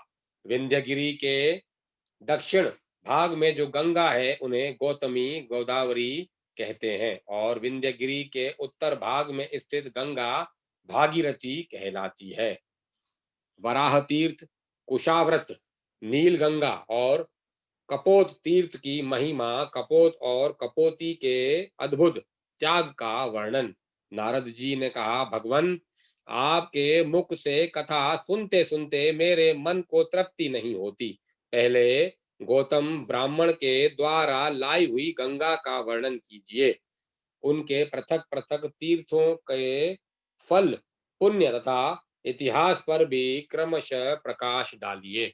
विंध्यगिरी के दक्षिण भाग में जो गंगा है, उन्हें गौतमी, गोदावरी कहते हैं और विंध्यगिरी के उत्तर भाग में स्थित गंगा भागीरथी कहलाती है। वराह तीर्थ, कुशाव्रत, नील गंगा और कपोत तीर्थ की महिमा, कपोत और कपोती के अद्भुत त्याग का वर्णन। नारद जी ने कहा, भगवान, आपके मुख से कथा सुनते सुनते मेरे मन को तृप्ति नहीं होती। पहले गौतम ब्राह्मण के द्वारा लाई हुई गंगा का वर्णन कीजिए। उनके पृथक पृथक तीर्थों के फल, पुण्य तथा इतिहास पर भी क्रमशः प्रकाश डालिए।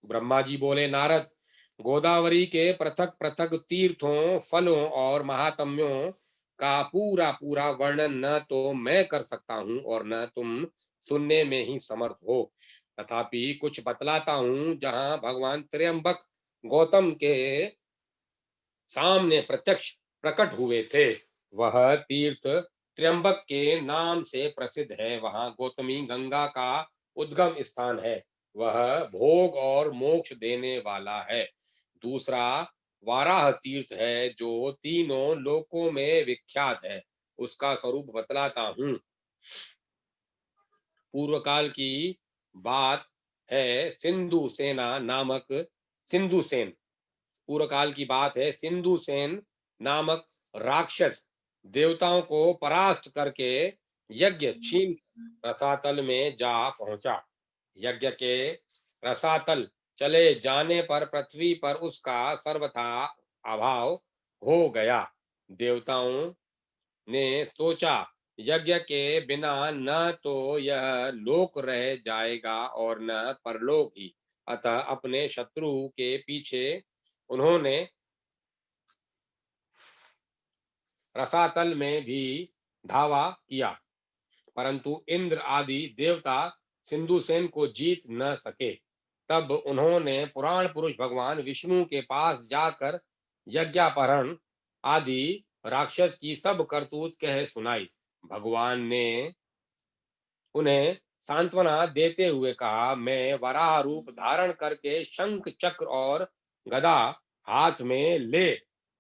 ब्रह्मा जी बोले, नारद, गोदावरी के पृथक पृथक तीर्थों, फलों और महात्म्यों का पूरा पूरा वर्णन न तो मैं कर सकता हूँ और न तुम सुनने में ही समर्थ हो। तथापि कुछ बतलाता हूँ। जहाँ भगवान त्र्यंबक गौतम के सामने प्रत्यक्ष प्रकट हुए थे, वह तीर्थ त्र्यंबक के नाम से प्रसिद्ध है। वहां गौतमी गंगा का उद्गम स्थान है। वह भोग और मोक्ष देने वाला है। दूसरा वाराह तीर्थ है जो तीनों लोकों में विख्यात है। उसका स्वरूप बतलाता हूँ। पूर्व काल की बात है। सिंधु सेन पूर्व काल की बात है। सिंधु सेन नामक राक्षस देवताओं को परास्त करके यज्ञ छीन रसातल में जा पहुंचा। यज्ञ के रसातल चले जाने पर पृथ्वी पर उसका सर्वथा अभाव हो गया। देवताओं ने सोचा, यज्ञ के बिना न तो यह लोक रह जाएगा और न परलोक ही। अतः अपने शत्रु के पीछे उन्होंने रसातल में भी धावा किया, परंतु इंद्र आदि देवता सिंधुसेन को जीत न सके। तब उन्होंने पुराण पुरुष भगवान विष्णु के पास जाकर यज्ञापहरण आदि राक्षस की सब करतूत कह सुनाई। भगवान ने उन्हें सांत्वना देते हुए कहा, मैं वराह रूप धारण करके शंख चक्र और गदा हाथ में ले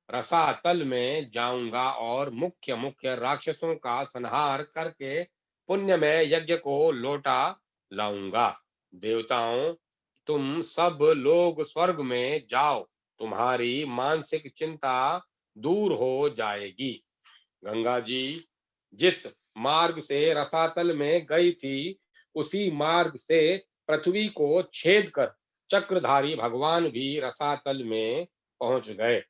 रसातल में जाऊंगा और मुख्य मुख्य राक्षसों का संहार करके पुण्यमय यज्ञ को लौटा लाऊंगा। देवताओं, तुम सब लोग स्वर्ग में जाओ, तुम्हारी मानसिक चिंता दूर हो जाएगी। गंगा जी जिस मार्ग से रसातल में गई थी, उसी मार्ग से पृथ्वी को छेद कर चक्रधारी भगवान भी रसातल में पहुंच गए।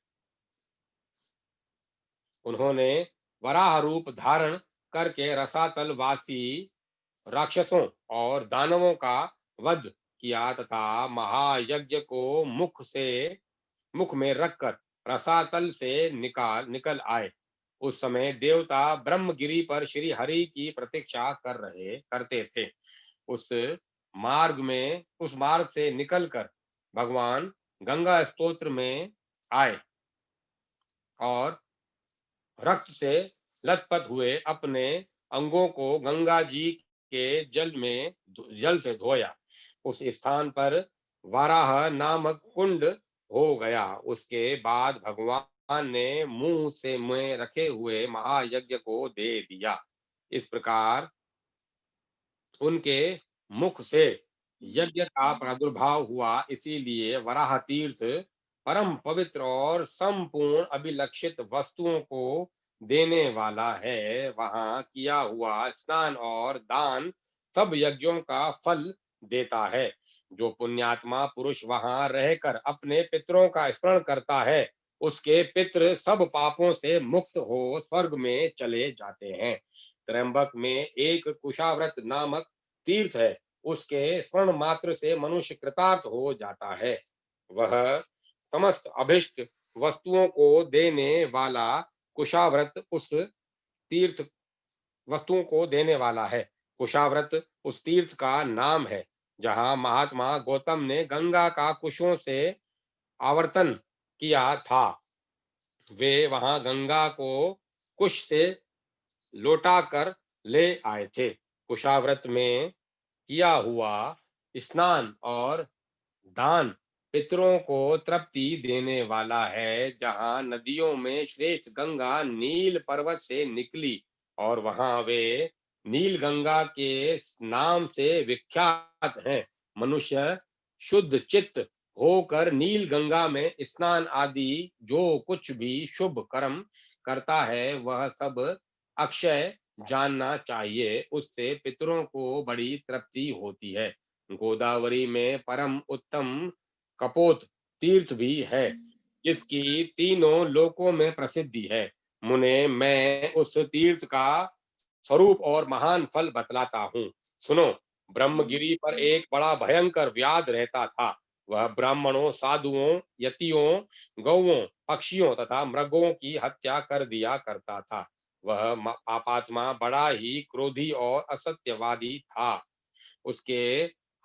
उन्होंने वराह रूप धारण करके रसातल वासी राक्षसों और दानवों का वध किया तथा महायज्ञ को मुख में रखकर रसातल से निकल आए। उस समय देवता ब्रह्मगिरी पर श्री हरि की प्रतीक्षा करते थे। उस उस मार्ग से निकलकर भगवान गंगा स्तोत्र में आए और रक्त से लथपथ हुए अपने अंगों को गंगा जी के जल से धोया। उस स्थान पर वाराह नामक कुंड हो गया। उसके बाद भगवान ने मुंह से में रखे हुए महायज्ञ को दे दिया। इस प्रकार उनके मुख से यज्ञ का प्रादुर्भाव हुआ। इसीलिए वराह तीर्थ परम पवित्र और संपूर्ण अभिलक्षित वस्तुओं को देने वाला है। वहां किया हुआ स्नान और दान सब यज्ञों का फल देता है। जो पुण्यात्मा पुरुष वहां रहकर अपने पितरों का स्मरण करता है, उसके पितृ सब पापों से मुक्त हो स्वर्ग में चले जाते हैं। त्रयंबक में एक कुशाव्रत नामक तीर्थ है। उसके स्वर्ण मात्र से मनुष्य कृतार्थ हो जाता है। वह समस्त अभिष्ट वस्तुओं को देने वाला कुशाव्रत उस तीर्थ वस्तुओं को देने वाला है। कुशाव्रत उस तीर्थ का नाम है जहाँ महात्मा गौतम ने गंगा का कुशों से आवर्तन किया था। वे वहां गंगा को कुश से लौटा कर ले आए थे। कुशाव्रत में किया हुआ स्नान और दान पितरों को तृप्ति देने वाला है। जहाँ नदियों में श्रेष्ठ गंगा नील पर्वत से निकली और वहां वे नील गंगा के नाम से विख्यात हैं। मनुष्य शुद्ध चित्त होकर नील गंगा में स्नान आदि जो कुछ भी शुभ कर्म करता है, वह सब अक्षय जानना चाहिए। उससे पितरों को बड़ी तृप्ति होती है। गोदावरी में परम उत्तम कपोत तीर्थ भी है, जिसकी तीनों लोकों में प्रसिद्धि है। मुने, मैं उस तीर्थ का स्वरूप और महान फल बतलाता हूँ। सुनो, ब्रह्मगिरी पर एक बड़ा भयंकर व्याध रहता था। वह ब्राह्मणों, साधुओं, यतियों, गौओं, पक्षियों तथा मृगों की हत्या कर दिया करता था। वह पापात्मा बड़ा ही क्रोधी और असत्यवादी था। उसके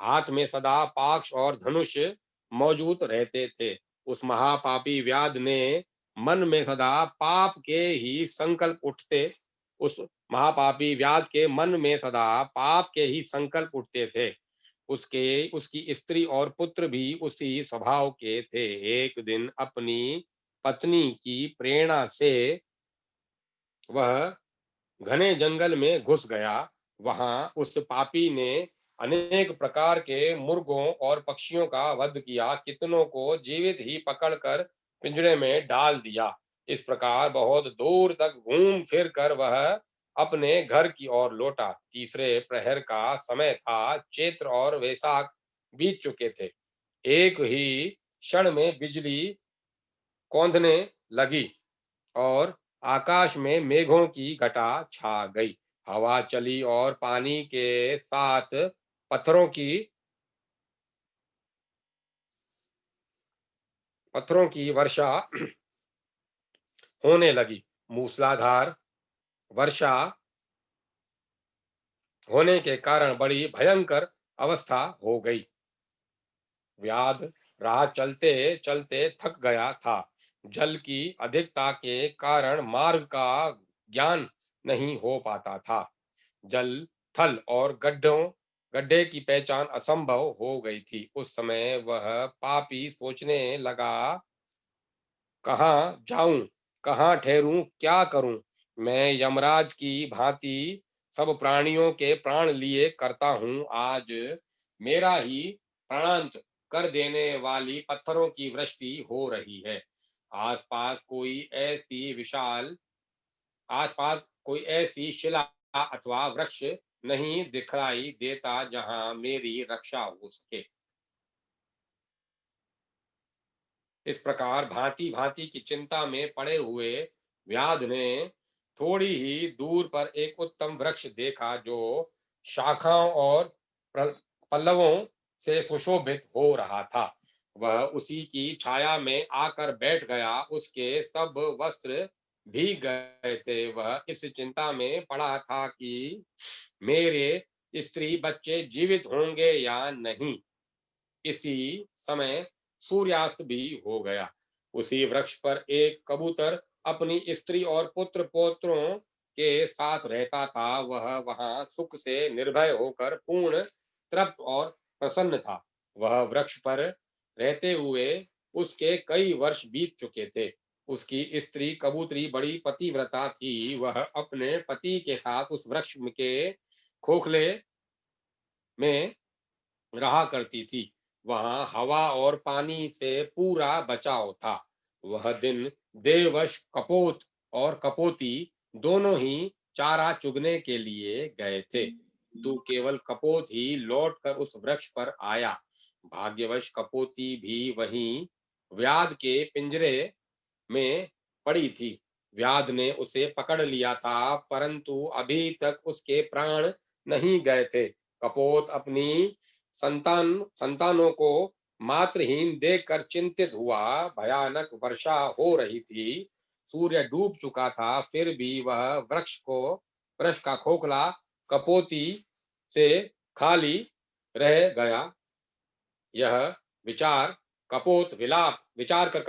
हाथ में सदा पाक्ष और धनुष मौजूद रहते थे। उस महापापी व्याध ने मन में सदा पाप के ही संकल्प उठते उस महापापी व्याध के मन में सदा पाप के ही संकल्प उठते थे। उसकी स्त्री और पुत्र भी उसी स्वभाव के थे। एक दिन अपनी पत्नी की प्रेरणा से वह घने जंगल में घुस गया। वहां उस पापी ने अनेक प्रकार के मुर्गों और पक्षियों का वध किया, कितनों को जीवित ही पकड़कर पिंजरे में डाल दिया। इस प्रकार बहुत दूर तक घूम फिर कर वह अपने घर की ओर लौटा। तीसरे प्रहर का समय था। चैत्र और वैशाख बीत चुके थे। एक ही क्षण में बिजली कौंधने लगी और आकाश में मेघों की घटा छा गई। हवा चली और पानी के साथ पत्थरों की पत्थरों की वर्षा होने लगी। मूसलाधार वर्षा होने के कारण बड़ी भयंकर अवस्था हो गई। व्याध राह चलते चलते थक गया था। जल की अधिकता के कारण मार्ग का ज्ञान नहीं हो पाता था। जल, थल और गड्ढे की पहचान असंभव हो गई थी। उस समय वह पापी सोचने लगा, कहाँ जाऊं, कहाँ ठहरूं, क्या करूं। मैं यमराज की भांति सब प्राणियों के प्राण लिए करता हूं। आज मेरा ही प्राणांत कर देने वाली पत्थरों की वृष्टि हो रही है। आसपास कोई ऐसी विशाल आसपास कोई ऐसी शिला अथवा वृक्ष नहीं दिखाई देता जहां मेरी रक्षा हो सके। इस प्रकार भांति भांति की चिंता में पड़े हुए व्याध ने थोड़ी ही दूर पर एक उत्तम वृक्ष देखा, जो शाखाओं और पल्लवों से सुशोभित हो रहा था। वह उसी की छाया में आकर बैठ गया। उसके सब वस्त्र भीग गए थे। वह इस चिंता में पड़ा था कि मेरे स्त्री बच्चे जीवित होंगे या नहीं। इसी समय सूर्यास्त भी हो गया। उसी वृक्ष पर एक कबूतर अपनी स्त्री और पुत्र पौत्रों के साथ रहता था। वह वहां सुख से निर्भय होकर पूर्ण तृप्त और प्रसन्न था। वह वृक्ष पर रहते हुए उसके कई वर्ष बीत चुके थे। उसकी स्त्री कबूतरी बड़ी पतिव्रता थी। वह अपने पति के साथ उस वृक्ष के खोखले में रहा करती थी। वहां हवा और पानी से पूरा बचाव था। वह दिन देवश कपोत और कपोती दोनों ही चारा चुगने के लिए गए थे। तू केवल कपोत ही लौट कर उस वृक्ष पर आया। भाग्यवश कपोती भी वहीं व्याध के पिंजरे में पड़ी थी। व्याध ने उसे पकड़ लिया था, परंतु अभी तक उसके प्राण नहीं गए थे। कपोत अपनी संतानों को मात्रहीन देखकर चिंतित हुआ। भयानक वर्षा हो रही थी। सूर्य डूब चुका था, फिर भी वह वृक्ष का खोखला कपोती से खाली रह गया। यह विचार विचार कर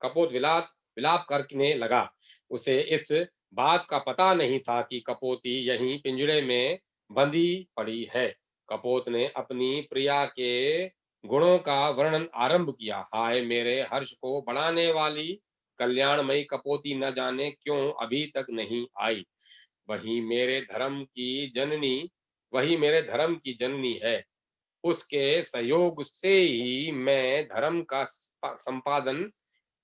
कपोत विलाप करने लगा। उसे इस बात का पता नहीं था कि कपोती यहीं पिंजरे में बंधी पड़ी है। कपोत ने अपनी प्रिया के गुणों का वर्णन आरंभ किया। हाय मेरे हर्ष को बढ़ाने वाली कल्याणमयी कपोती, न जाने क्यों अभी तक नहीं आई। वही मेरे धर्म की जननी वही मेरे धर्म की जननी है। उसके सहयोग से ही मैं धर्म का संपादन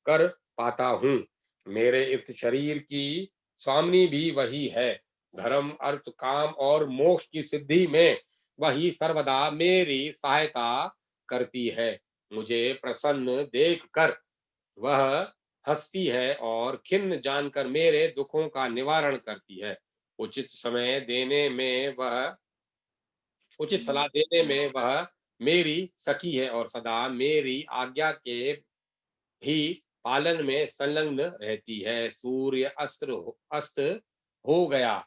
कर पाता हूँ। मेरे इस शरीर की स्वामिनी भी वही है। धर्म, अर्थ, काम और मोक्ष की सिद्धि में वही सर्वदा मेरी सहायता करती है। मुझे प्रसन्न देख कर वह हंसती है और खिन्न जानकर मेरे दुखों का निवारण करती है। उचित समय देने में वह उचित सलाह देने में वह मेरी सखी है और सदा मेरी आज्ञा के भी पालन में संलग्न रहती है। सूर्य अस्त हो गया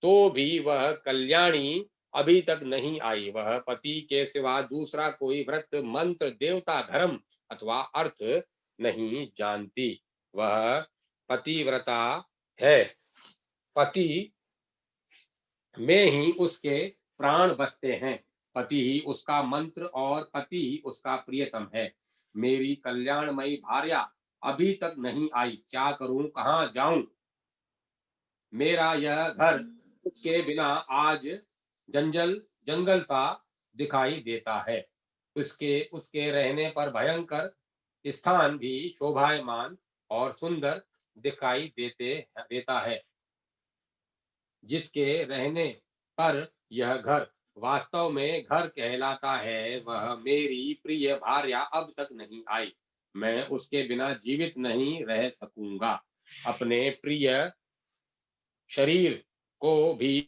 तो भी वह कल्याणी अभी तक नहीं आई। वह पति के सिवा दूसरा कोई व्रत, मंत्र, देवता, धर्म अथवा अर्थ नहीं जानती। वह पतिव्रता है। पति में ही उसके प्राण बसते हैं। पति ही उसका मंत्र और पति ही उसका प्रियतम है। मेरी कल्याणमयी भार्या अभी तक नहीं आई, क्या करूं, कहाँ जाऊं। मेरा यह घर उसके बिना आज जंगल जंगल सा दिखाई देता है। उसके उसके रहने पर भयंकर स्थान भी शोभायमान और सुंदर दिखाई देता है। जिसके रहने पर यह घर वास्तव में घर कहलाता है, वह मेरी प्रिय भार्या अब तक नहीं आई। मैं उसके बिना जीवित नहीं रह सकूंगा। अपने प्रिय शरीर को भी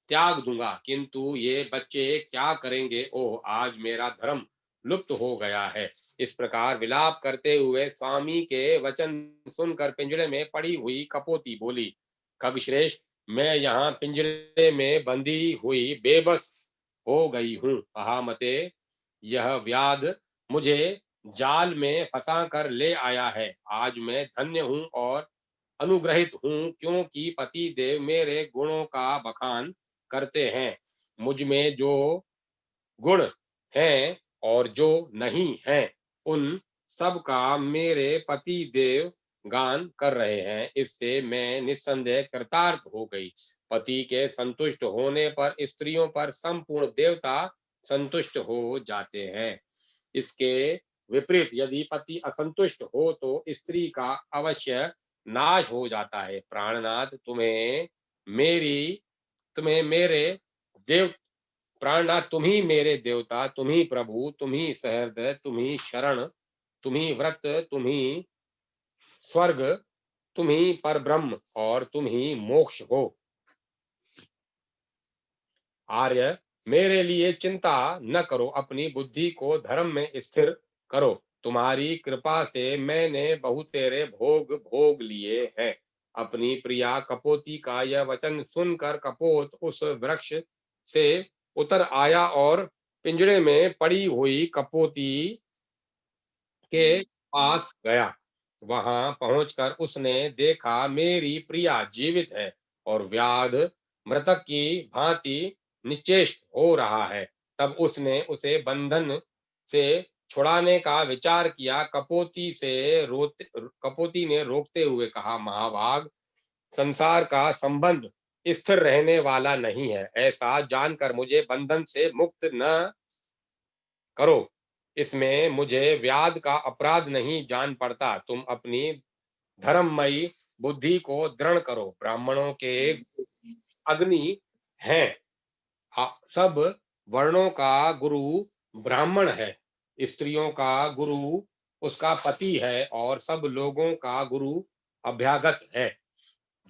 त्याग दूंगा, किंतु ये बच्चे क्या करेंगे। ओह, आज मेरा धर्म लुप्त हो गया है। इस प्रकार विलाप करते हुए स्वामी के वचन सुनकर पिंजरे में पड़ी हुई कपोती बोली, खगश्रेष्ठ, मैं यहाँ पिंजरे में बंधी हुई बेबस हो गई हूँ। महामते, यह व्याध मुझे जाल में फंसा कर ले आया है। आज मैं धन्य हूँ और अनुग्रहित हूँ, क्योंकि पति देव मेरे गुणों का बखान करते हैं। मुझ में जो गुण हैं और जो नहीं हैं, उन सब का मेरे पति देव गान कर रहे हैं। इससे मैं निस्संदेह कृतार्थ हो गई। पति के संतुष्ट होने पर स्त्रियों पर संपूर्ण देवता संतुष्ट हो जाते हैं। इसके विपरीत यदि पति असंतुष्ट हो तो स्त्री का अवश्य नाश हो जाता है। प्राणनाथ, मेरी तुम्हें मेरे देव प्राणनाथ, तुम ही मेरे देवता, तुम ही प्रभु, तुम ही सहृदय, तुम ही शरण, तुम ही व्रत, तुम ही स्वर्ग, तुम ही पर ब्रह्म और तुम ही मोक्ष हो। आर्य, मेरे लिए चिंता न करो, अपनी बुद्धि को धर्म में स्थिर करो। तुम्हारी कृपा से मैंने बहुतेरे भोग भोग लिए हैं। अपनी प्रिया कपोती का यह वचन सुनकर कपोत उस वृक्ष से उतर आया और पिंजरे में पड़ी हुई कपोती के पास गया। वहां पहुंचकर उसने देखा मेरी प्रिया जीवित है और व्याध मृतक की भांति निश्चेष्ट हो रहा है। तब उसने उसे बंधन से छुड़ाने का विचार किया। कपोती ने रोकते हुए कहा, महाभाग, संसार का संबंध स्थिर रहने वाला नहीं है। ऐसा जानकर मुझे बंधन से मुक्त न करो। इसमें मुझे व्याध का अपराध नहीं जान पड़ता। तुम अपनी धर्ममयी बुद्धि को दृढ़ करो। ब्राह्मणों के अग्नि हैं। सब वर्णों का गुरु ब्राह्मण है। स्त्रियों का गुरु उसका पति है और सब लोगों का गुरु अभ्यागत है।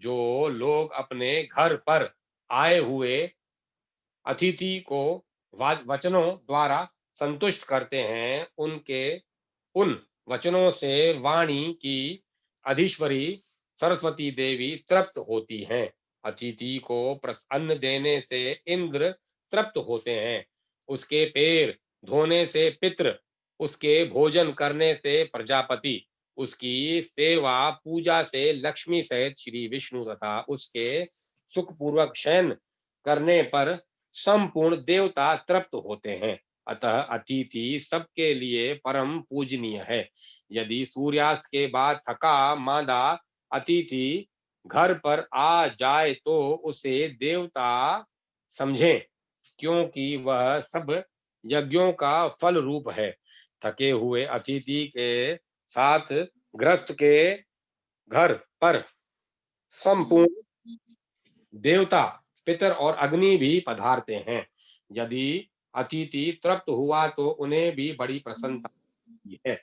जो लोग अपने घर पर आए हुए अतिथि को वचनों द्वारा संतुष्ट करते हैं, उनके उन वचनों से वाणी की अधीश्वरी सरस्वती देवी तृप्त होती हैं। अतिथि को अन्न देने से इंद्र तृप्त होते हैं। उसके पैर धोने से पितृ, उसके भोजन करने से प्रजापति, उसकी सेवा पूजा से लक्ष्मी सहित श्री विष्णु तथा उसके सुखपूर्वक शयन करने पर संपूर्ण देवता तृप्त होते हैं। अतः अतिथि सबके लिए परम पूजनीय है। यदि सूर्यास्त के बाद थका मांदा अतिथि घर पर आ जाए तो उसे देवता समझें, क्योंकि वह सब यज्ञों का फल रूप है। थके हुए अतिथि के साथ ग्रस्त के घर पर संपूर्ण देवता, पितर और अग्नि भी पधारते हैं। यदि अतिथि तृप्त हुआ तो उन्हें भी बड़ी प्रसन्नता होती है,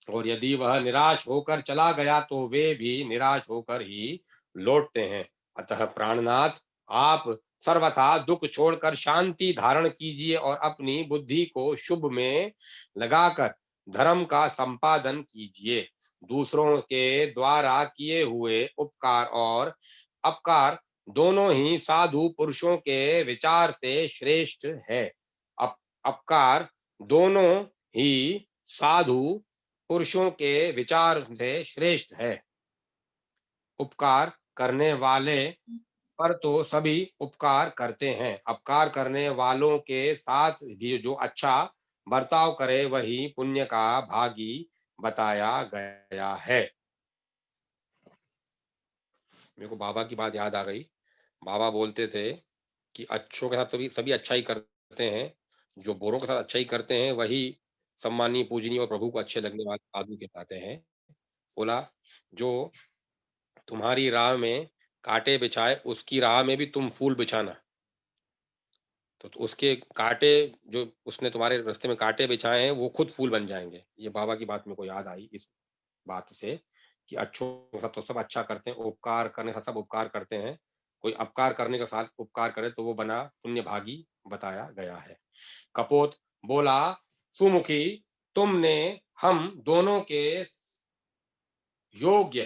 और यदि वह निराश होकर चला गया तो वे भी निराश होकर ही लौटते हैं। अतः प्राणनाथ, आप सर्वथा दुख छोड़कर शांति धारण कीजिए और अपनी बुद्धि को शुभ में लगाकर धर्म का संपादन कीजिए। दूसरों के द्वारा किए हुए उपकार और अपकार दोनों ही साधु पुरुषों के विचार से श्रेष्ठ है। अपकार दोनों ही साधु पुरुषों के विचार से श्रेष्ठ है। उपकार करने वाले पर तो सभी उपकार करते हैं। अपकार करने वालों के साथ भी जो अच्छा बर्ताव करे वही पुण्य का भागी बताया गया है। मेरे को बाबा की बात याद आ गई। बाबा बोलते थे कि अच्छों के साथ सभी सभी अच्छा ही करते हैं, जो बुरों के साथ अच्छा ही करते हैं वही सम्मानीय, पूजनीय और प्रभु को अच्छे लगने वाले साधु कहलाते हैं। बोला, जो तुम्हारी राह में कांटे बिछाए उसकी राह में भी तुम फूल बिछाना। तो उसके कांटे, जो उसने तुम्हारे रास्ते में कांटे बिछाए हैं वो खुद फूल बन जाएँगे। ये बाबा की बात मेरे को याद आई इस बात से, कि अच्छों के साथ तो सब अच्छा करते हैं, उपकार करने के साथ सब उपकार करते हैं। कोई अपकार करने के साथ उपकार करे तो वो बना पुण्य भागी बताया गया है। कपोत बोला, सुमुखी, तुमने हम दोनों के योग्य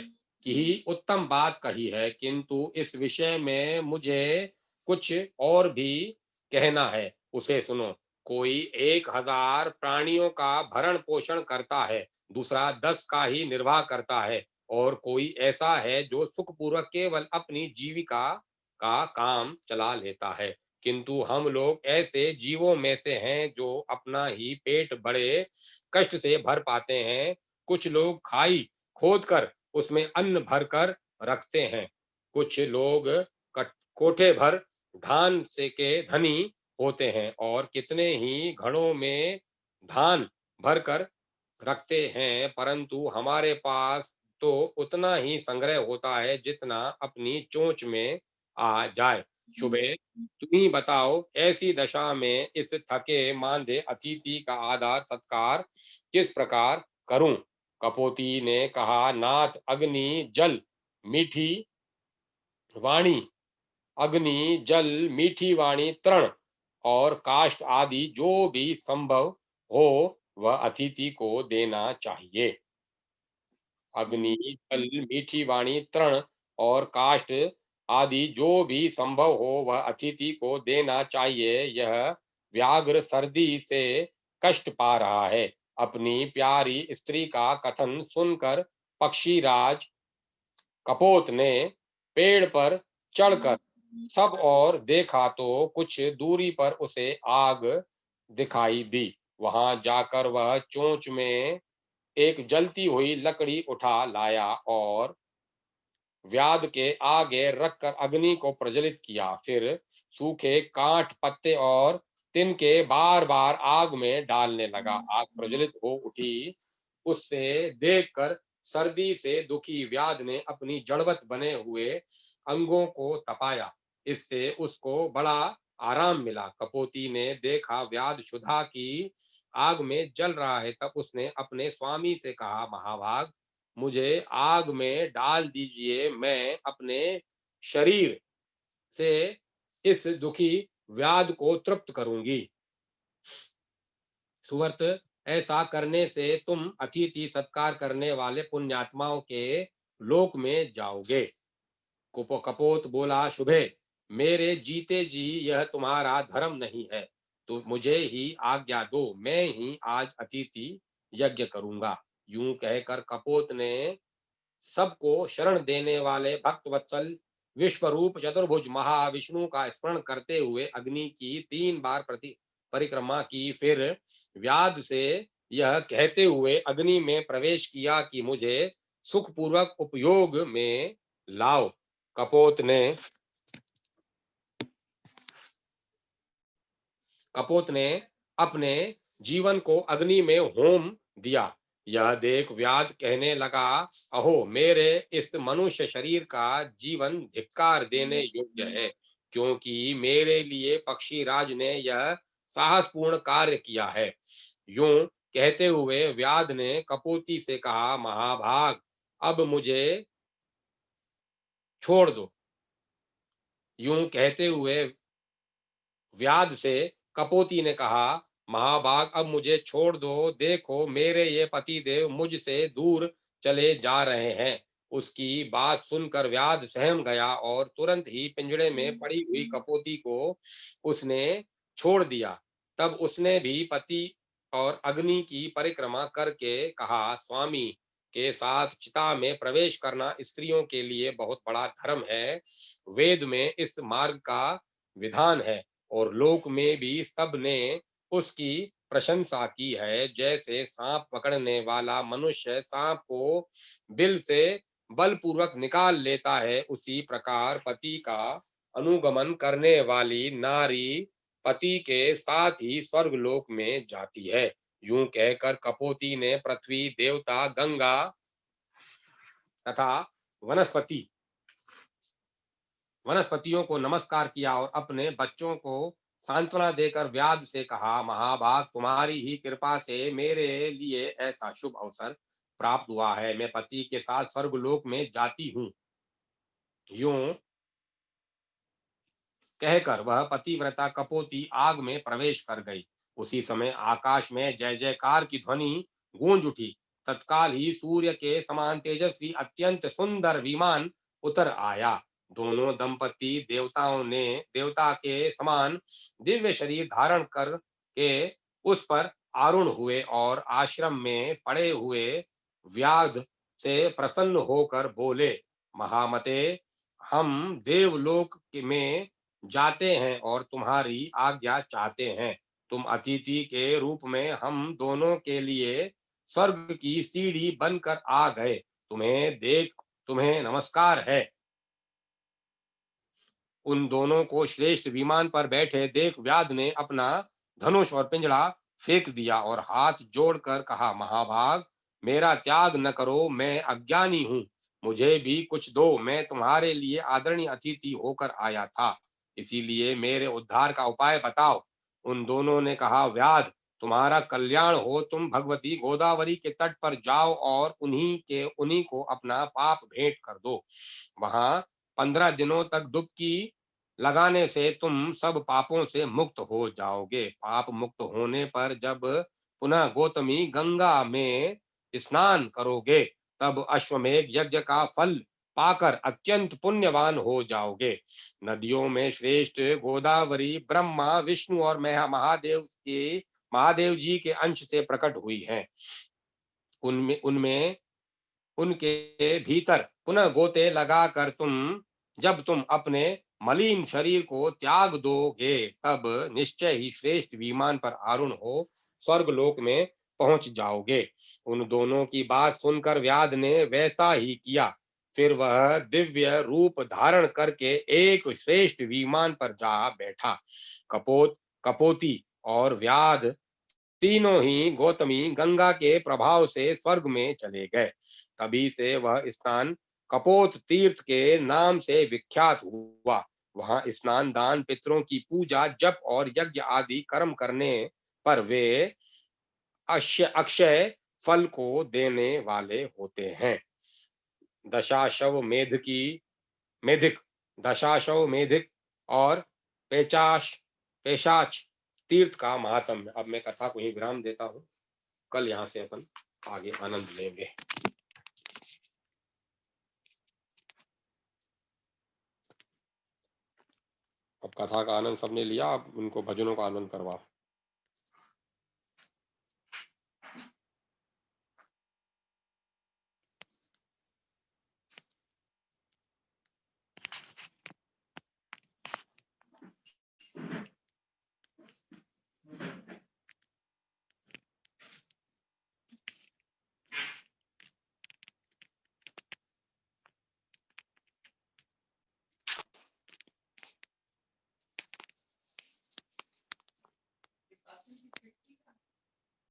की ही उत्तम बात कही है, किंतु इस विषय में मुझे कुछ और भी कहना है, उसे सुनो। कोई 1000 प्राणियों का भरण पोषण करता है, दूसरा 10 का ही निर्वाह करता है, और कोई ऐसा है जो सुखपूर्वक केवल अपनी जीविका का काम चला लेता है। किंतु हम लोग ऐसे जीवों में से हैं जो अपना ही पेट बड़े कष्ट से भर पाते हैं। कुछ लोग खाई खोद कर उसमें अन्न भर कर रखते हैं। कुछ लोग कोठे भर धान से के धनी होते हैं, और कितने ही घड़ों में धान भर कर रखते हैं, परंतु हमारे पास तो उतना ही संग्रह होता है जितना अपनी चोंच में आ जाए। शुभे, तुम ही बताओ, ऐसी दशा में इस थके मांदे अतिथि का आदर सत्कार किस प्रकार करूं? कपोती ने कहा, नाथ, अग्नि जल मीठी वाणी, अग्नि जल मीठी वाणी, तृण और काष्ठ आदि जो भी संभव हो वह अतिथि को देना चाहिए। अग्नि जल मीठी वाणी, तृण और काष्ठ आदि जो भी संभव हो वह अतिथि को देना चाहिए। यह व्याघ्र सर्दी से कष्ट पा रहा है। अपनी प्यारी स्त्री का कथन सुनकर पक्षीराज कपोत ने पेड़ पर चढ़कर सब और देखा तो कुछ दूरी पर उसे आग दिखाई दी। वहां जाकर वह चोंच में एक जलती हुई लकड़ी उठा लाया और व्याध के आगे रखकर अग्नि को प्रज्वलित किया। फिर सूखे कांट, पत्ते और तिनके बार बार आग में डालने लगा। आग प्रज्वलित हो उठी, उससे देखकर सर्दी से दुखी व्याध ने अपनी जड़वत बने हुए अंगों को तपाया। इससे उसको बड़ा आराम मिला। कपोती ने देखा व्याध क्षुधा की आग में जल रहा है, तब उसने अपने स्वामी से कहा, महाभाग, मुझे आग में डाल दीजिए, मैं अपने शरीर से इस दुखी व्याध को तृप्त करूंगी। सुवर्त, ऐसा करने से तुम अतिथि सत्कार करने वाले पुण्यात्माओं के लोक में जाओगे। कपोत बोला, शुभे, मेरे जीते जी यह तुम्हारा धर्म नहीं है, तो मुझे ही आज्ञा दो, मैं ही आज अतिथि यज्ञ करूंगा। यूं कहकर कपोत ने सबको शरण देने वाले भक्त वत्सल विश्वरूप चतुर्भुज महाविष्णु का स्मरण करते हुए अग्नि की 3 बार परिक्रमा की। फिर व्याध से यह कहते हुए अग्नि में प्रवेश किया कि मुझे सुखपूर्वक उपयोग में लाओ। कपोत ने कपोत ने अपने जीवन को अग्नि में होम दिया। यह देख व्याध कहने लगा, अहो, मेरे इस मनुष्य शरीर का जीवन धिक्कार देने योग्य है, क्योंकि मेरे लिए पक्षीराज ने यह साहसपूर्ण कार्य किया है। यूं कहते हुए व्याध ने कपोती से कहा, महाभाग, अब मुझे छोड़ दो। यूं कहते हुए व्याध से कपोती ने कहा, महाभाग, अब मुझे छोड़ दो। देखो, मेरे ये पति देव मुझसे दूर चले जा रहे हैं। उसकी बात सुनकर व्याध सहम गया और तुरंत ही पिंजड़े में पड़ी हुई कपोती को उसने छोड़ दिया। तब उसने भी पति और अग्नि की परिक्रमा करके कहा, स्वामी, के साथ चिता में प्रवेश करना स्त्रियों के लिए बहुत बड़ा धर्म है। वेद में इस मार्ग का विधान है और लोक में भी सब ने उसकी प्रशंसा की है। जैसे सांप पकड़ने वाला मनुष्य सांप को बिल से बलपूर्वक निकाल लेता है, उसी प्रकार पति का अनुगमन करने वाली नारी पति के साथ ही स्वर्गलोक में जाती है। यूं कहकर कपोती ने पृथ्वी, देवता, गंगा तथा वनस्पति वनस्पतियों को नमस्कार किया और अपने बच्चों को सांत्वना देकर व्याध से कहा, महाभाग, तुम्हारी ही कृपा से मेरे लिए ऐसा शुभ अवसर प्राप्त हुआ है। मैं पति के साथ स्वर्गलोक में जाती हूँ। यूं कहकर वह पतिव्रता कपोती आग में प्रवेश कर गई। उसी समय आकाश में जय जयकार की ध्वनि गूंज उठी। तत्काल ही सूर्य के समान तेजस्वी अत्यंत सुंदर विमान उतर आया। दोनों दंपति देवता के समान दिव्य शरीर धारण कर के उस पर आरूढ़ हुए और आश्रम में पड़े हुए व्याध से प्रसन्न होकर बोले, महामते, हम देवलोक में जाते हैं और तुम्हारी आज्ञा चाहते हैं। तुम अतिथि के रूप में हम दोनों के लिए स्वर्ग की सीढ़ी बनकर आ गए। तुम्हें नमस्कार है। उन दोनों को श्रेष्ठ विमान पर बैठे देख व्याध ने अपना धनुष और पिंजड़ा फेंक दिया और हाथ जोड़कर कहा, महाभाग, मेरा त्याग न करो, मैं अज्ञानी हूँ, मुझे भी कुछ दो, मैं तुम्हारे लिए आदरणीय अतिथि होकर आया था, इसीलिए मेरे उद्धार का उपाय बताओ। उन दोनों ने कहा, व्याध, तुम्हारा कल्याण हो, तुम भगवती गोदावरी के तट पर जाओ और उन्हीं को अपना पाप भेंट कर दो। वहां 15 दिनों तक डुबकी लगाने से तुम सब पापों से मुक्त हो जाओगे। पाप मुक्त होने पर जब पुनः गौतमी गंगा में स्नान करोगे, तब अश्वमेध यज्ञ का फल पाकर अत्यंत पुण्यवान हो जाओगे। नदियों में श्रेष्ठ गोदावरी ब्रह्मा, विष्णु और महादेव जी के अंश से प्रकट हुई है। उनमें उनमें उनके भीतर पुनः गोते लगाकर जब तुम अपने मलिन शरीर को त्याग दोगे, तब निश्चय ही श्रेष्ठ विमान पर आरूढ़ हो स्वर्गलोक में पहुंच जाओगे। उन दोनों की बात सुनकर व्याध ने वैसा ही किया। फिर वह दिव्य रूप धारण करके एक श्रेष्ठ विमान पर जा बैठा। कपोती और व्याध तीनों ही गौतमी गंगा के प्रभाव से स्वर्ग में चले गए। तभी से वह स्थान कपोत तीर्थ के नाम से विख्यात हुआ। वहां स्नान, दान, पितरों की पूजा, जप और यज्ञ आदि कर्म करने पर वे अक्षय फल को देने वाले होते हैं। दशाशव मेधकी मेधिक दशाशव मेधिक और पेचाश पेशाच तीर्थ का महात्म्य। अब मैं कथा को ही विराम देता हूँ। कल यहाँ से अपन आगे आनंद लेंगे। अब कथा का आनंद सबने लिया, अब उनको भजनों का आनंद करवाओ।